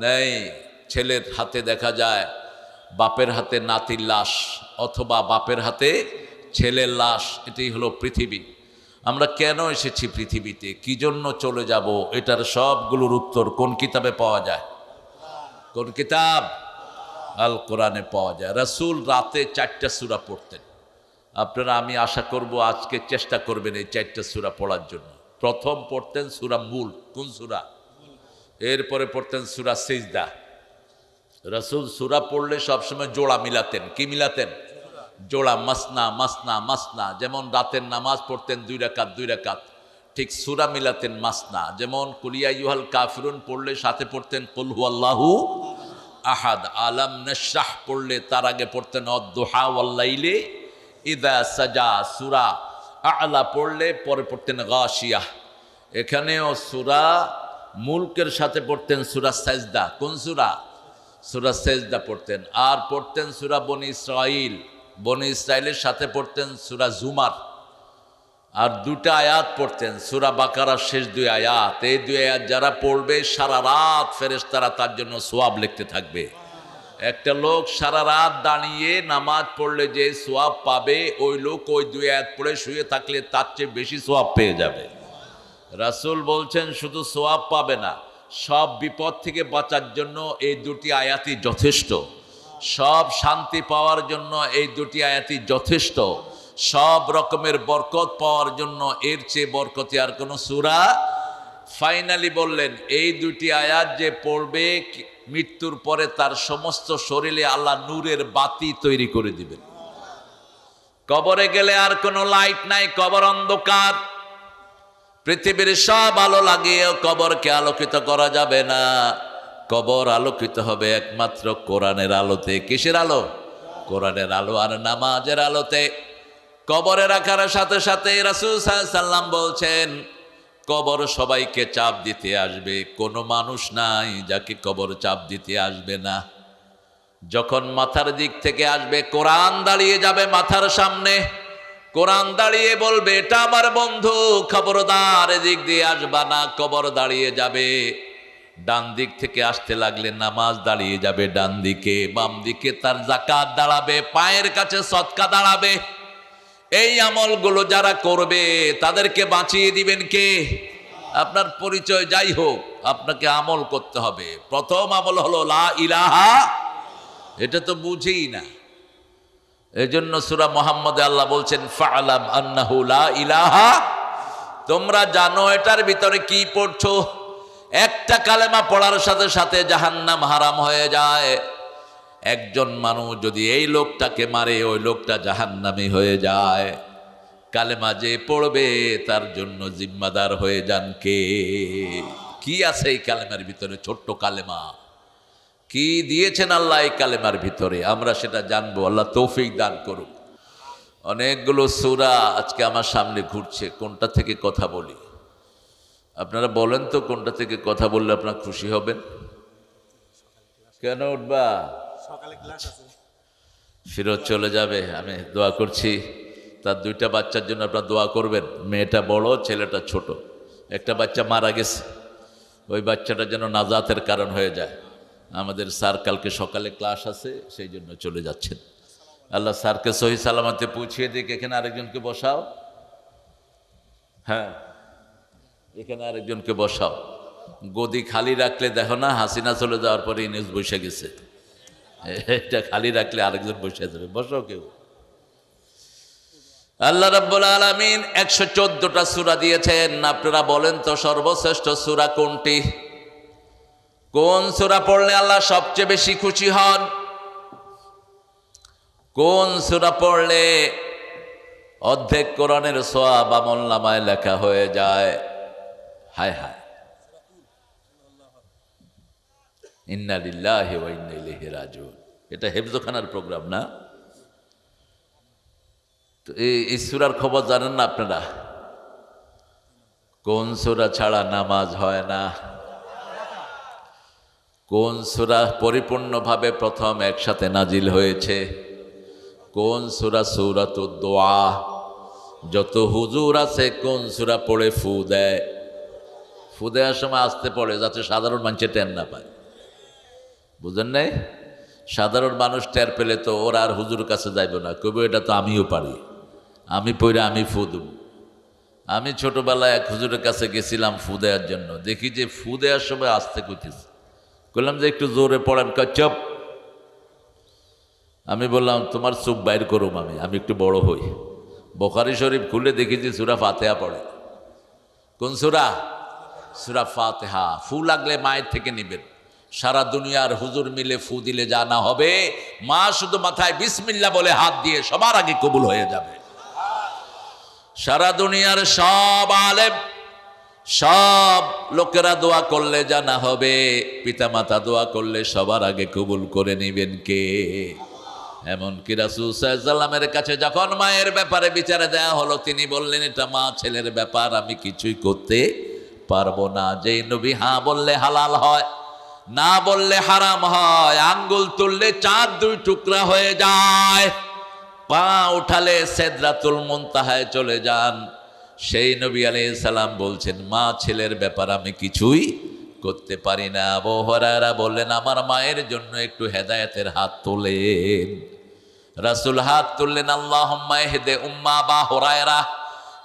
নেই। ছেলের হাতে দেখা যায় বাপের হাতে নাতির লাশ অথবা বাপের হাতে ছেলের লাশ, এটাই হলো পৃথিবী। আমরা কেন এসেছি পৃথিবীতে, কি জন্য চলে যাব, এটার সবগুলোর উত্তর কোন কিতাবে পাওয়া যায়? কোন কিতাব? আল কোরআনে পাওয়া যায়। রাসূল রাতে 4টা সূরা পড়তেন। আপনারা, আমি আশা করব আজকে চেষ্টা করবেন এই 4টা সূরা পড়ার জন্য। প্রথম পড়তেন সূরা মুল্ক। কোন সূরা? এরপরে পড়তেন সূরা সিজদা। রাসূল সূরা পড়লে সবসময় জোড়া মিলাতেন। কি মিলাতেন? জোড়া, মাসনা মাসনা মাসনা। যেমন রাতের নামাজ পড়তেন 2 রাকাত 2 রাকাত, ঠিক সূরা মিলাতেন মাসনা। যেমন কুল ইয়া আইয়ুহাল কাফিরুন পড়লে সাথে পড়তেন কুল হুয়াল্লাহু আহাদ। আলাম নাশরাহ পড়লে তার আগে পড়তেন অদ-দুহা ওয়াল লাইলি ইযা সাজা। সূরা আ'লা পড়লে পরে পড়তেন গাশিয়াহ। এখানেও সূরা মুলকের সাথে পড়তেন সূরা সাজদা। কোন সূরা? সূরা সাজদা পড়তেন। আর পড়তেন সূরা বনি ইসরাঈল। বনি ইসরাঈলের সাথে পড়তেন সূরা জুমার। আর 2টা আয়াত পড়তেন, সূরা বাকারার শেষ 2 আয়াত। এই 2 আয়াত যারা পড়বে সারা রাত ফেরেশতারা তার জন্য সওয়াব লিখতে থাকবে। একটা লোক সারা রাত দাঁড়িয়ে নামাজ পড়লে যে সওয়াব পাবে, ওই লোক ওই 2 আয়াত পড়ে শুয়ে থাকলে তার চেয়ে বেশি সওয়াব পেয়ে যাবে। রাসূল বলছেন শুধু সওয়াব পাবে না, সব বিপদ থেকে বাঁচার জন্য এই 2টি আয়াতই যথেষ্ট। সব শান্তি পাওয়ার জন্য এই 2টি আয়াতই যথেষ্ট। সব রকমের বরকত পাওয়ার জন্য এর চেয়ে বরকতি আর কোনো সূরা। ফাইনালি বললেন এই 2টি আয়াত যে পড়বে মৃত্যুর পরে তার সমস্ত শরীরে আল্লাহ নূরের বাতি তৈরি করে দিবেন। কবরে গেলে আর কোনো লাইট নাই, কবর অন্ধকার। পৃথিবীর সব আলো লাগিয়েও কবরকে আলোকিত করা যাবে না। কবর আলোকিত হবে একমাত্র কোরআনের আলোতে। কিসের আলো? কোরআনের আলো আর নামাজের আলোতে। কবরে রাখার সাথে সাথে রাসূল সাল্লাল্লাহু আলাইহি সাল্লাম বলছেন কবর সবাইকে চাপ দিতে আসবে, কোনো মানুষ নাই যাকে কবর চাপ দিতে আসবে না। যখন মাথার দিক থেকে আসবে, কোরআন দাঁড়িয়ে যাবে মাথার সামনে। কোরআন দাঁড়িয়ে বলবে এটা আমার বন্ধু, খবরদার এদিক দিয়ে আসবা না। কবর দাঁড়িয়ে যাবে। ডান দিক থেকে আসতে লাগলে নামাজ দাঁড়িয়ে যাবে ডান দিকে, বাম দিকে তার যাকাত দাঁড়াবে, পায়ের কাছে সদকা দাঁড়াবে। এই আমলগুলো যারা করবে তাদেরকে বাঁচিয়ে দিবেন কে? আপনার পরিচয় যাই হোক, আপনাকে আমল করতে হবে। প্রথম আমল হলো লা ইলাহা। এটা তো বুঝেই না। এজন্য সূরা মুহাম্মদে আল্লাহ বলছেন ফা'লাম আন্নাহু লা ইলাহা। তোমরা জানো এটার ভিতরে কি পড়ছো। একটা কালেমা পড়ার সাথে সাথে জাহান্নাম হারাম হয়ে যায়। একজন মানুষ যদি এই লোকটাকে মারে, ওই লোকটা জাহান্নামী হয়ে যায়। কালেমা যে পড়বে তার জন্য জিম্মাদার হয়ে যান কে? কি আছে এই কালেমার ভিতরে? ছোট্ট কালেমা। কি দিয়েছেন আল্লাহ এই কালেমার ভিতরে, আমরা সেটা জানবো। আল্লাহ তৌফিক দান করুক। অনেকগুলো সূরা আজকে আমার সামনে ঘুরছে, কোনটা থেকে কথা বলি? আপনারা বলেন তো, কোনটা থেকে কথা বললে আপনারা খুশি হবেন? কেন উঠবা? সকালে ক্লাস আছে। ফিরত চলে যাবে। আমি দোয়া করছি তার 2টা বাচ্চার জন্য আপনারা দোয়া করবেন। মেয়েটা বড়, ছেলেটা ছোট। একটা বাচ্চা মারা গেছে, ওই বাচ্চাটা যেন নাজাতের কারণ হয়ে যায়। আমাদের স্যার কালকে সকালে ক্লাস আছে, সেই জন্য চলে যাচ্ছেন। আল্লাহ স্যারকে সহি সালামতে পৌঁছিয়ে দিক। এখানে আরেকজনকে বসাও। হ্যাঁ, এখানে আরেকজনকে বসাও। গদি খালি রাখলে দেখো না, হাসিনা চলে যাওয়ার পরে ইউনূস বসে গেছে। এটা খালি রাখলে আরেকজন বসে যাবে। বসো কেউ। আল্লাহ রাব্বুল আলামিন 114টা সূরা দিয়েছেন। আপনারা বলেন তো সর্বশ্রেষ্ঠ সূরা কোনটি? কোন সূরা পড়লে আল্লাহ সবচেয়ে বেশি খুশি হন? কোন সূরা পড়লে অর্ধেক কোরআনের সওয়াব আমলনামায় লেখা হয়ে যায়? হায় হায়, ইন্না লিল্লাহি ওয়া ইন্না ইলাইহি রাজিউন। এটা হেফজখানার প্রোগ্রাম না? তো এই সূরার খবর জানেন না আপনারা? কোন সূরা ছাড়া নামাজ হয় না? কোন সূরা পরিপূর্ণভাবে প্রথম একসাথে নাজিল হয়েছে? কোন সূরা? সূরাতুদ দোয়া। যত হুজুর আছে কোন সূরা পড়ে ফু দেয়? ফু দেওয়ার সময় আসতে পড়ে, যাতে সাধারণ মানুষে টেন না পায়। বুঝেন নাই? সাধারণ মানুষ টের পেলে তো ওরা আর হুজুর কাছে যাইব না, কইব এটা তো আমিও পারি, আমি পইরা আমি ফু দেব। আমি ছোটবেলায় এক হুজুরের কাছে গেছিলাম ফু দেওয়ার জন্য, দেখি যে ফু দেওয়ার সময় আসতে কইতেছে, বললাম যে একটু জোরে পড়েন, চুপ। আমি বললাম তোমার চুপ বাইর করুম, আমি একটু বড় হই। বুখারী শরীফ খুলে দেখি যে সূরা ফাতিহা পড়ে। কোন সূরা? সূরা ফাতিহা। ফু লাগলে মায়ের থেকে নিবেন। সারা দুনিয়ার হুজুর মিলে ফু দিলে যা না হবে, মা শুধু মাথায় বিসমিল্লাহ বলে হাত দিয়ে সবার আগে কবুল হয়ে যাবে। সারা দুনিয়ার সব আলেম, সব লোকেরা দোয়া করলে যা না হবে, পিতামাতা দোয়া করলে সবার আগে কবুল করে নিবেন কে? এমনকি রাসূল সাল্লাল্লাহু আলাইহি ওয়াসাল্লামের কাছে যখন মায়ের ব্যাপারে বিচারে দেয়া হলো, তিনি বললেন এটা মা ছেলের ব্যাপার, আমি কিছুই করতে পারবো না। যেই নবী হ্যাঁ বললে হালাল হয়, না বললে হারাম হয়, আঙ্গুল তুললে চাঁদ দুই টুকরা হয়ে যায়, পা উঠালে সিদরাতুল মুনতাহায় চলে যান, সেই নবী আলাইহিস সালাম বলছেন মা ছেলের ব্যাপার আমি কিছুই করতে পারি না। আবু হুরায়রা বললেন আমার মায়ের জন্য একটু হেদায়েতের হাত তোলেন। রাসূল হাত তুললেন, আল্লাহুম্মা ইহদি উম্মা আবু হুরায়রা,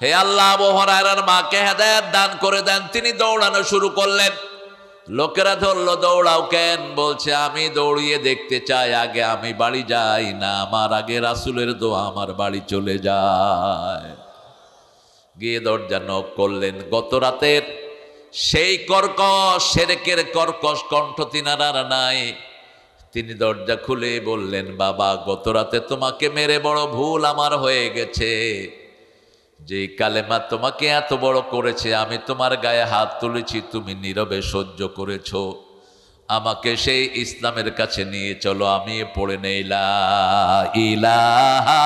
হে আল্লাহ আবু হুরায়রার মাকে হেদায়েত দান করে দেন। তিনি দৌড়ানো শুরু করলেন। লোকেরা ধরলো, দৌড়াও কেন? বলছে আমি দৌড়িয়ে দেখতে চাই আগে আমি বাড়ি যাই না আমার আগে রাসূলের দোয়া আমার বাড়ি চলে যায়। গিয়ে দরজা নক করলেন। গত রাতের সেই কর্কশ শিরকের কর্কশ কণ্ঠ তিনার আর নাই। তিনি দরজা খুলে বললেন, বাবা গত রাতে তোমাকে মেরে বড় ভুল আমার হয়ে গেছে। যে কালেমা তোমাকে এত বড় করেছে, আমি তোমার গায়ে হাত তুলেছি, তুমি নীরবে সহ্য করেছো। আমাকে সেই ইসলামের কাছে নিয়ে চলো, আমি পড়ে নেই লা ইলাহা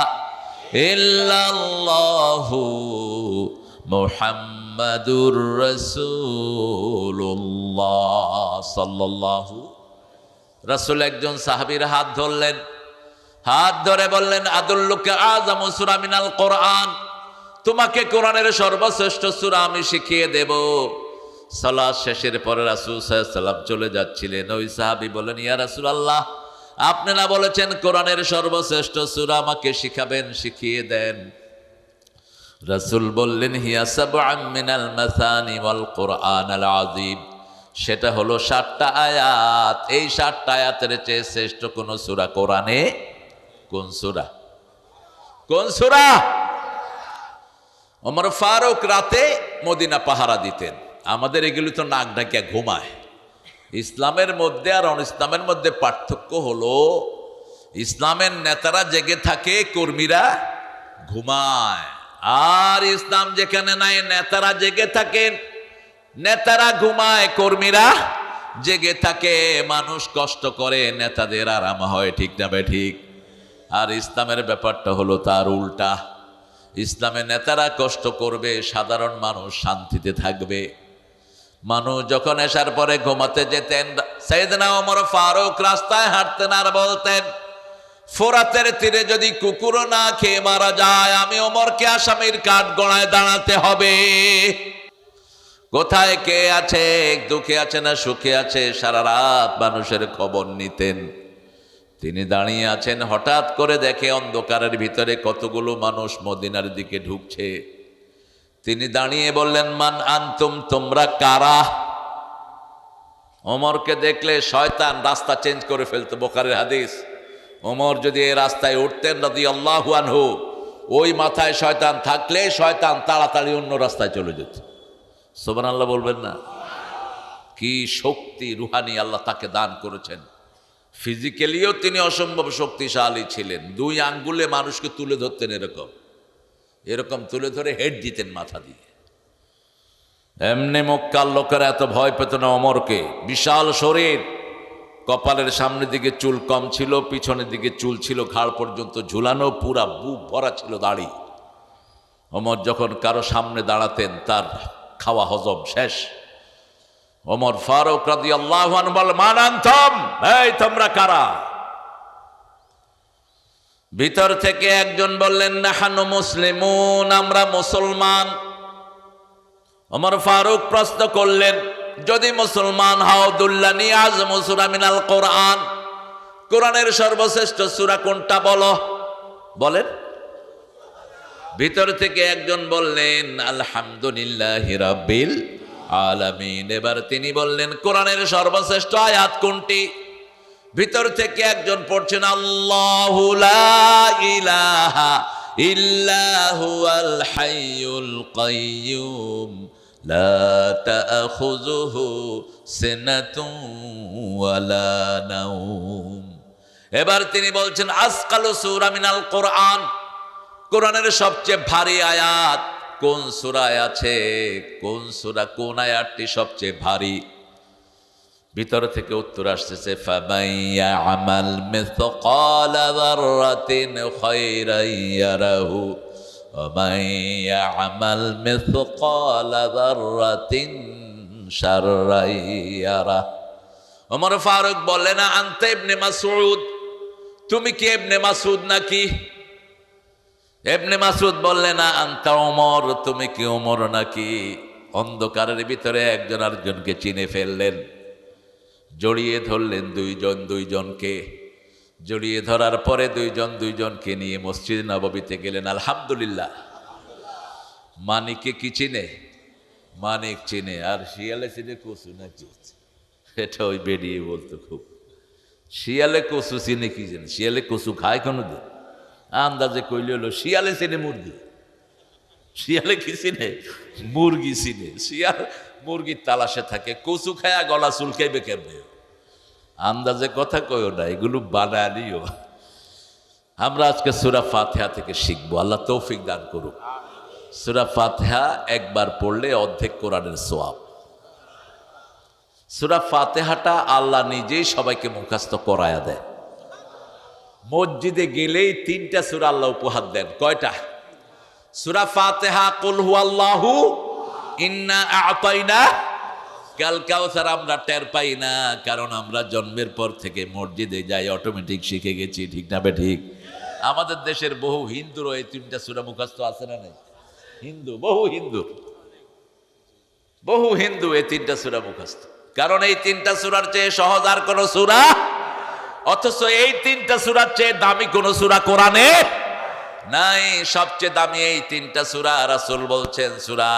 ইল্লাল্লাহু মুহাম্মাদুর রাসূলুল্লাহ সাল্লাল্লাহু। রাসূল একজন সাহাবীর হাত ধরলেন, হাত ধরে বললেন, আদুল্লুকা আযামু সূরা মিনাল কোরআন, তোমাকে কোরআনের সর্বশ্রেষ্ঠ সূরা আমি শিখিয়ে দেব। সালাত শেষের পরে রাসূল সাল্লাল্লাহু আলাইহি ওয়াসাল্লাম চলে যাচ্ছিলেন। ওই সাহাবী বলেন, ইয়া রাসূলুল্লাহ, আপনি না বলেছেন কোরআনের সর্বশ্রেষ্ঠ সূরা আমাকে শিখাবেন, শিখিয়ে দেন। রাসূল বললেন, হিয়া সাবআম মিনাল মাসানি ওয়াল কোরআনাল আযীম, সেটা হলো ৭টা আয়াত। এই ৭টা আয়াতের চেয়ে শ্রেষ্ঠ কোন সূরা কোরআনে? কোন সূরা? কোন সূরা? ওমর ফারুক রাতে মদিনা পাহারা দিতেন। আমাদের এগুলি তো নাক ডাকিয়া ঘুমায়। ইসলামের মধ্যে আর অন ইসলামের মধ্যে পার্থক্য হলো, ইসলামের নেতারা জেগে থাকে, কর্মীরা ঘুমায়। আর ইসলাম যেখানে নাই, নেতারা জেগে থাকেন, নেতারা ঘুমায়, কর্মীরা জেগে থাকে। মানুষ কষ্ট করে, নেতাদের আরাম হয়, ঠিক না বে ঠিক? আর ইসলামের ব্যাপারটা হলো তার উল্টা। ইসলামের নেতারা কষ্ট করবে, সাধারণ মানুষ শান্তিতে থাকবে। মানুষ যখন এসার পরে ঘুমাতে যেতেন, সাইয়েদনা ওমর ফারুক রাস্তায় হাঁটতেন আর বলতেন, ফোরাতের তীরে যদি কুকুরও না খেয়ে মারা যায়, আমি ওমরকে আসামির কাঠগড়ায় দাঁড়াতে হবে। কোথায় কে আছে, দুঃখে আছে না সুখে আছে, সারা রাত মানুষের খবর নিতেন। তিনি দাঁড়িয়ে আছেন, হঠাৎ করে দেখে অন্ধকারের ভিতরে কতগুলো মানুষ মদিনার দিকে ঢুকছে। তিনি দাঁড়িয়ে বললেন, মান আনতুম, তোমরা কারা? ওমরকে দেখলে শয়তান রাস্তা চেঞ্জ করে ফেলতো, বুখারীর হাদিস। ওমর যদি এই রাস্তায় উঠতেন রাদিয়াল্লাহু আনহু, ওই মাথায় শয়তান থাকলে শয়তান তাড়াতাড়ি অন্য রাস্তায় চলে যেত। সুবহানাল্লাহ বলবেন না? কি শক্তি রুহানি আল্লাহ তাকে দান করেছেন। ফিজিক্যালিও তিনি অসম্ভব শক্তিশালী ছিলেন। 2 আঙ্গুলে মানুষকে তুলে ধরতেন, এরকম তুলে ধরে হেড দিতেন মাথা দিয়ে। এমনি মক্কার লোকেরা এত ভয় পেত না ওমরকে। বিশাল শরীর, কপালের সামনের দিকে চুল কম ছিল, পিছনের দিকে চুল ছিল ঘাড় পর্যন্ত ঝুলানো, পুরা বুক ভরা ছিল দাড়ি। ওমর যখন কারো সামনে দাঁড়াতেন, তার খাওয়া হজম শেষ। ওমর ফারুক রাদিয়াল্লাহু আনহু বলেন, মান আনতুম, এই তোমরা কারা? ভিতর থেকে একজন বললেন, নাহানু মুসলিমুন, আমরা মুসলমান। ওমর ফারুক প্রশ্ন করলেন, যদি মুসলমান হও, দুল্লানি আযমু সূরা মিনাল কোরআন, কোরআনের সর্বশ্রেষ্ঠ সূরা কোনটা বলো, বলেন। ভিতর থেকে একজন বললেন আলহামদুলিল্লাহি রাব্বিল আলামিন। এবার তিনি বললেন কোরআনের সর্বশ্রেষ্ঠ আয়াত কোনটি? ভিতর থেকে একজন পড়ছেন আল্লাহু লা ইলাহা ইল্লা হুয়াল হাইয়ুল কাইয়্যুম লা তাখুযুহু সিনাতুন ওয়ালা নাওম। এবার তিনি বলছেন আসকালু সূরা মিনাল কোরআন, কোরআনের সবচেয়ে ভারী আয়াত কোন সূরায় আছে? কোন সূরা, কোন আয়াতটি সবচেয়ে ভারী? ভিতর থেকে উত্তর আসতেছে ফামাইয়া আমাল মিসকালা যাররাতিন খায়রান ইয়ারাহু ওয়া মাইয়া আমাল মিসকালা যাররাতিন শাররান ইয়ারা। ওমর ফারুক বললেন না আনতা ইবনে মাসউদ, তুমি কি ইবনে মাসউদ নাকি? ইবনে মাসউদ বললেন না আনতা ওমর, তুমি কি ওমর নাকি? অন্ধকারের ভিতরে একজন আরেকজনকে চিনে ফেললেন, জড়িয়ে ধরলেন দুইজনকে। জড়িয়ে ধরার পরে দুইজনকে নিয়ে মসজিদ নববীতে গেলেন। আলহামদুলিল্লাহ। মানিককে কি চিনে? মানিক চিনে। আর শিয়ালে চিনে কচু নাকি? এটা ওই বেরিয়ে বলতো খুব, শিয়ালে কচু চিনে কি জানে? শিয়ালে কচু খায় কোনোদিন? আন্দাজে কইলে হলো শিয়ালে চিনে মুরগি। শিয়ালে কি চিনে? মুরগি চিনে। শিয়াল মুরগির তালাশে থাকে, কচু খায়া গলা চুলকাইবে কেমনে? আন্দাজে কথা কইও না, এগুলো বানায় নিও। আমরা আজকে সূরা ফাতিহা থেকে শিখবো, আল্লাহ তৌফিক দান করুক। সূরা ফাতিহা একবার পড়লে অর্ধেক কোরআনের সওয়াব। সূরা ফাতিহাটা আল্লাহ নিজেই সবাইকে মুখস্থ করায়া দেয়। মসজিদে গেলেই 3টা সূরা আল্লাহ উপহার দেন। কয়টা? সূরা ফাতিহা, কুল হুয়াল্লাহু, ইন্না আ'তাইনা কাল কাউসার। আমরা টের পাই না, কারণ আমরা জন্মের পর থেকে মসজিদে যাই, অটোমেটিক শিখে গেছি। ঠিক না বে ঠিক? আমাদের দেশের বহু হিন্দুরও এই 3টা সূরা মুখস্থ আছে না নাই? বহু হিন্দু এই 3টা সূরা মুখস্থ। কারণ এই 3টা সূরার চেয়ে সহজ আর কোন সূরা, অথচ এই 3টা সূরার চেয়ে দামি কোন সূরা কোরআনে নাই। সবচেয়ে দামি এই 3টা সূরা। রাসূল বলছেন সূরা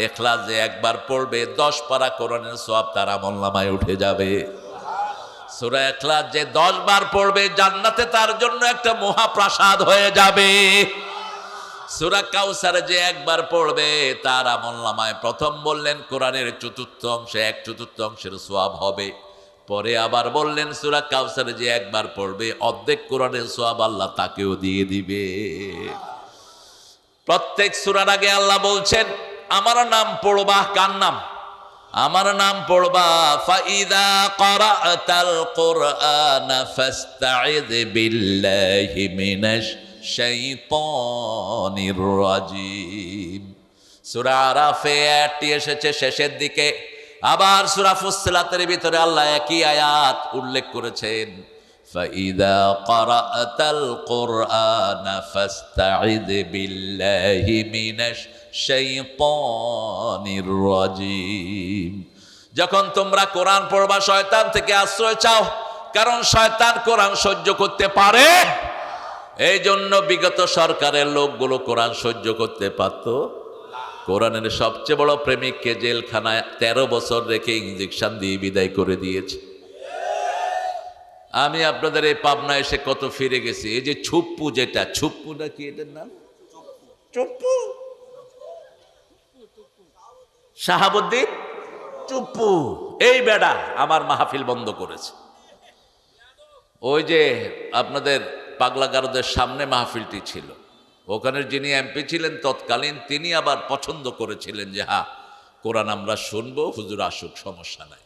ইখলাস যে একবার পড়বে 10 পারা কোরআনের সওয়াব তার আমলনামায় উঠে যাবে। সূরা ইখলাস যে 10 বার পড়বে জান্নাতে তার জন্য একটা মহাপ্রাসাদ হয়ে যাবে। সূরা কাউসার যে একবার পড়বে তার আমলনামায় প্রথম বললেন কোরআনের 4th অংশে 1/4 অংশের সওয়াব হবে। পরে আবার বললেন সূরা কাউসার যে একবার পড়বে অর্ধেক কোরআনের সওয়াব আল্লাহ তাকেও দিয়ে দিবে। প্রত্যেক সূরার আগে আল্লাহ বলছেন আমার নাম পড়বা। কার নাম? আমার নাম পড়বা। ফাইদা ক্বারাতাল কুরআন ফাস্তাইয বিল্লাহি মিনাশ শাইতানির রাজিম। সূরা আরাফে আয়াতটি এসেছে শেষের দিকে। আবার সূরা ফুসসিলাতের ভিতরে আল্লাহ একই আয়াত উল্লেখ করেছেন ফাইদা ক্বারাতাল কুরআন ফাস্তাইয বিল্লাহি মিনাশ শাইতানির রাজিম। যখন তোমরা কোরআন পড়বা শয়তান থেকে আশ্রয় চাও, কারণ শয়তান কোরআন সহ্য করতে পারে। এই জন্য বিগত সরকারের লোকগুলো কোরআন সহ্য করতে পারত। কোরআনের সবচেয়ে বড় প্রেমিককে জেলখানায় 13 বছর রেখে ইনজেকশন দিয়ে বিদায় করে দিয়েছে। আমি আপনাদের এই পাবনা এসে কত ফিরে গেছি। এই যে ছুপ্পু, যেটা ছুপ্পু নাকি এটার নাম, চুপ্পু, শাহাবুদ্দিন চুপ্পু, এই বেড়া আমার মাহফিল বন্ধ করেছে। ওই যে আপনাদের পাগলা গারদের সামনে মাহফিলটি ছিল, ওখানের যিনি এমপি ছিলেন তৎকালীন, তিনি আবার পছন্দ করেছিলেন যে হ্যাঁ কোরআন আমরা শুনবো, হুজুর আসুক, সমস্যা নাই।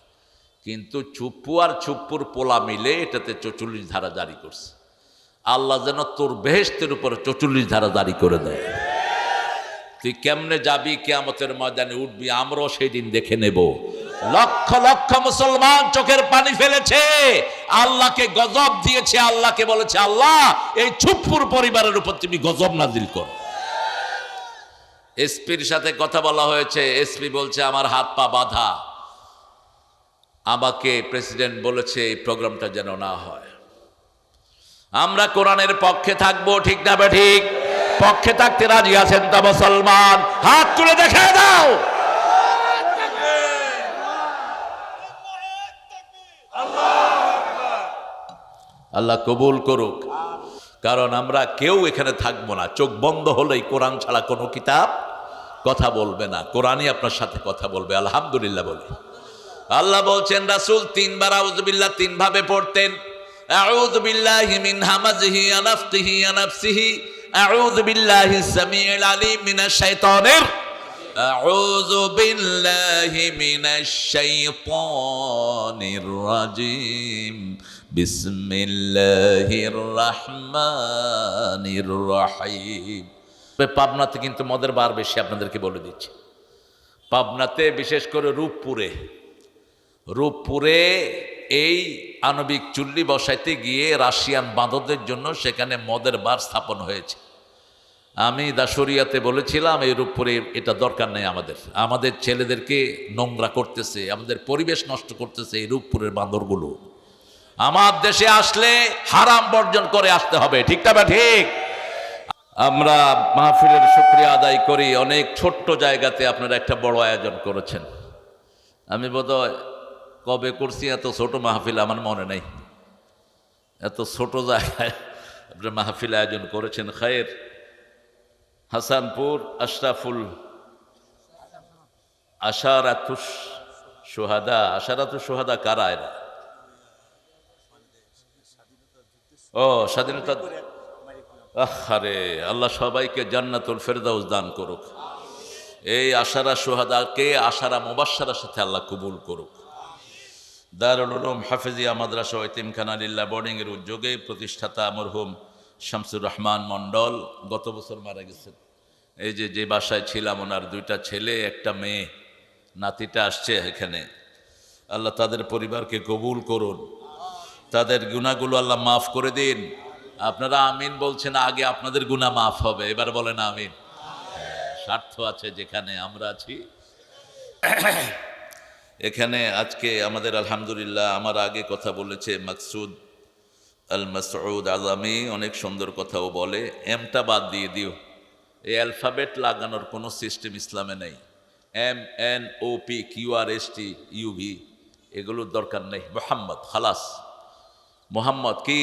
কিন্তু চুপ্পু আর চুপ্পুর পোলা মিলে এটাতে 44 ধারা জারি করছে। আল্লাহ যেন তোর বেহেশতের উপর 44 ধারা জারি করে দেয়। তুই কেমনে যাবি, কিয়ামতের ময়দানে উঠবি, আমরাও সেই দিন দেখে নেব। লক্ষ লক্ষ মুসলমান চোখের পানি ফেলেছে, আল্লাহকে গজব দিয়েছে, আল্লাহকে বলেছে আল্লাহ এই চুপ্পুর পরিবারের উপর তুমি গজব নাজিল করো। এসপির সাথে কথা বলা হয়েছে, এসপি বলছে আমার হাত পা বাঁধা, আমাকে প্রেসিডেন্ট বলেছে এই প্রোগ্রামটা যেন না হয়। আমরা কোরআনের পক্ষে থাকবো, ঠিক না ঠিক? পক্ষে থাকতে রাজি আছেন তো মুসলমান? হাত তুলে দেখে দাও। আল্লাহ কবুল করুক। কারণ আমরা কেউ এখানে থাকবো না, চোখ বন্ধ হলেই কোরআন ছাড়া কোনো কিতাব কথা বলবে না, কোরআনই আপনার সাথে কথা বলবে। আলহামদুলিল্লাহ বলি। আল্লাহ বলছেন রাসূল তিনবার আউযু বিল্লাহ তিন ভাবে পড়তেন। আউযু বিল্লাহি মিন হামাজিহি ওয়া নাফসিহি ওয়া নাফসিহি, আউযু বিল্লাহিস সামিউল আলিম মিনাশ শাইতানির, আউযু বিল্লাহি মিনাশ শাইতানির রাজিম, বিসমিল্লাহির রহমানির রহিম। পাবনাতে কিন্তু মদের বার বেশি, আপনাদেরকে বলে দিচ্ছি। পাবনাতে বিশেষ করে রূপপুরে এই আণবিক চুল্লি বসাইতে গিয়ে রাশিয়ান বাঁদরদের জন্য সেখানে মদের বার স্থাপন হয়েছে। আমি দাসুরিয়াতে বলেছিলাম এই রূপপুরে এটা দরকার নেই, আমাদের ছেলেদেরকে নোংরা করতেছে, আমাদের পরিবেশ নষ্ট করতেছে এই রূপপুরের বাঁদরগুলো। আমার দেশে আসলে হারাম বর্জন করে আসতে হবে, ঠিক না বা ঠিক? আমরা মাহফিলের শুকরিয়া আদায় করি, অনেক ছোট্ট জায়গাতে আপনারা একটা বড় আয়োজন করেছেন। আমি বোধহয় কবে করছি এত ছোট মাহফিল, আমার মনে নেই। এত ছোট জায়গায় আপনারা মাহফিল আয়োজন করেছেন। খায়ের হাসানপুর আশরাফুল আশারাতুস সোহাদা কারা এরা? ও স্বাধীনতা, আরে আল্লাহ সবাইকে জান্নাতুল ফেরদাউস দান করুক। এই আশারা সোহাদাকে আশারা মুবাশশারার সাথে আল্লাহ কবুল করুক। দারুল উলুম হাফেজিয়া মাদ্রাসা ও এতিমখানা লিল্লাহ বোর্ডিং এর উদ্যোগে প্রতিষ্ঠাতা মরহুম শামসুর রহমান মণ্ডল গত বছর মারা গেছেন। এই যে বাসায় ছিলাম, ওনার দুইটা ছেলে একটা মেয়ে, নাতিটা আসছে এখানে। আল্লাহ তাদের পরিবারকে কবুল করুন, তাদের গুনাহগুলো আল্লাহ মাফ করে দিন। আপনারা আমিন বলছেন, আগে আপনাদের গুনাহ মাফ হবে, এবার বলেন আমিন। স্বার্থ আছে যেখানে আমরা আছি। এখানে আজকে আমাদের আলহামদুলিল্লাহ, আমার আগে কথা বলেছে মাকসুদ আল মাসউদ আজমি, অনেক সুন্দর কথাও বলে। এমটা বাদ দিয়ে দিও, এই অ্যালফাবেট লাগানোর কোনো সিস্টেম ইসলামে নেই। MNOPQRSTUV এগুলোর দরকার নেই। মোহাম্মদ খালাস, মোহাম্মদ কি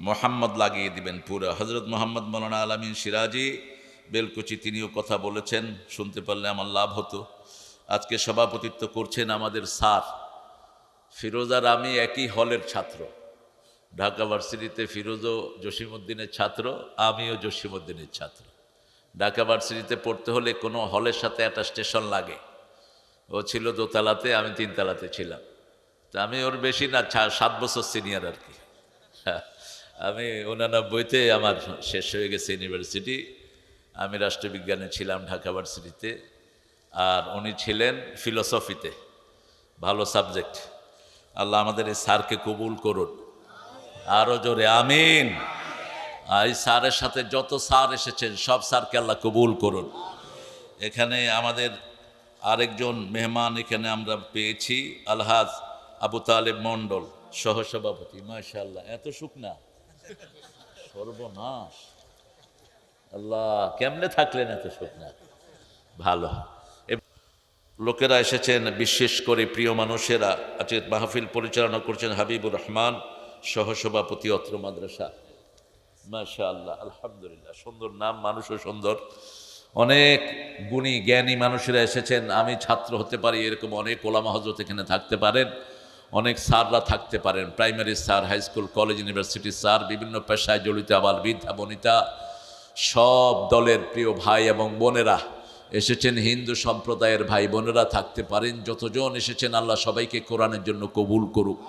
মোহাম্মদ লাগিয়ে দিবেন পুরো। হজরত মোহাম্মদ মৌলানা আলামিন সিরাজি বেলকুচি, তিনিও কথা বলেছেন, শুনতে পারলে আমার লাভ হতো। আজকে সভাপতিত্ব করছেন আমাদের স্যার ফিরোজার, আমি একই হলের ছাত্র, ঢাকা ভার্সিটিতে ফিরোজও জসিমউদ্দিনের ছাত্র, আমিও জসিমউদ্দিনের ছাত্র। ঢাকা ভার্সিটিতে পড়তে হলে কোনো হলের সাথে একটা স্টেশন লাগে। ও ছিল দোতলাতে, আমি তিনতলাতে ছিলাম। তা আমি ওর বেশি না, 7 বছর সিনিয়র আর কি। আমি 89-তে আমার শেষ হয়ে গেছে ইউনিভার্সিটি। আমি রাষ্ট্রবিজ্ঞানে ছিলাম ঢাকা ভার্সিটিতে, আর উনি ছিলেন ফিলোসফিতে। ভালো সাবজেক্ট। আল্লাহ আমাদের এই স্যারকে কবুল করুন, আরও জোরে আমিন। এই স্যারের সাথে যত স্যার এসেছেন সব স্যারকে আল্লাহ কবুল করুন। এখানে আমাদের আরেকজন মেহমান এখানে আমরা পেয়েছি, আলহাজ আবু তালেব মণ্ডল সহসভাপতি। মাশাআল্লাহ, এত শুকনা, সর্বনাশ। আল্লাহ, কেমনে থাকলেন এত শুকনা? ভালো লোকেরা এসেছেন, বিশেষ করে প্রিয় মানুষেরা। আজকে মাহফিল পরিচালনা করছেন হাবিবুর রহমান, সহসভাপতি অত্র মাদ্রাসা। মাশাআল্লাহ, আলহামদুলিল্লাহ, সুন্দর নাম, মানুষও সুন্দর। অনেক গুণী জ্ঞানী মানুষেরা এসেছেন। আমি ছাত্র হতে পারি, এরকম অনেক ওলামা হযরত এখানে থাকতে পারেন, অনেক স্যাররা থাকতে পারেন, primary sir, high school, college, ইউনিভার্সিটির স্যার, বিভিন্ন পেশায় জড়িত আবার বৃদ্ধা বনিতা, সব দলের প্রিয় ভাই এবং বোনেরা এসেছেন। হিন্দু সম্প্রদায়ের ভাই বোনেরা থাকতে পারেন, যতজন এসেছেন আল্লাহ সবাইকে কোরআনের জন্য কবুল করুক।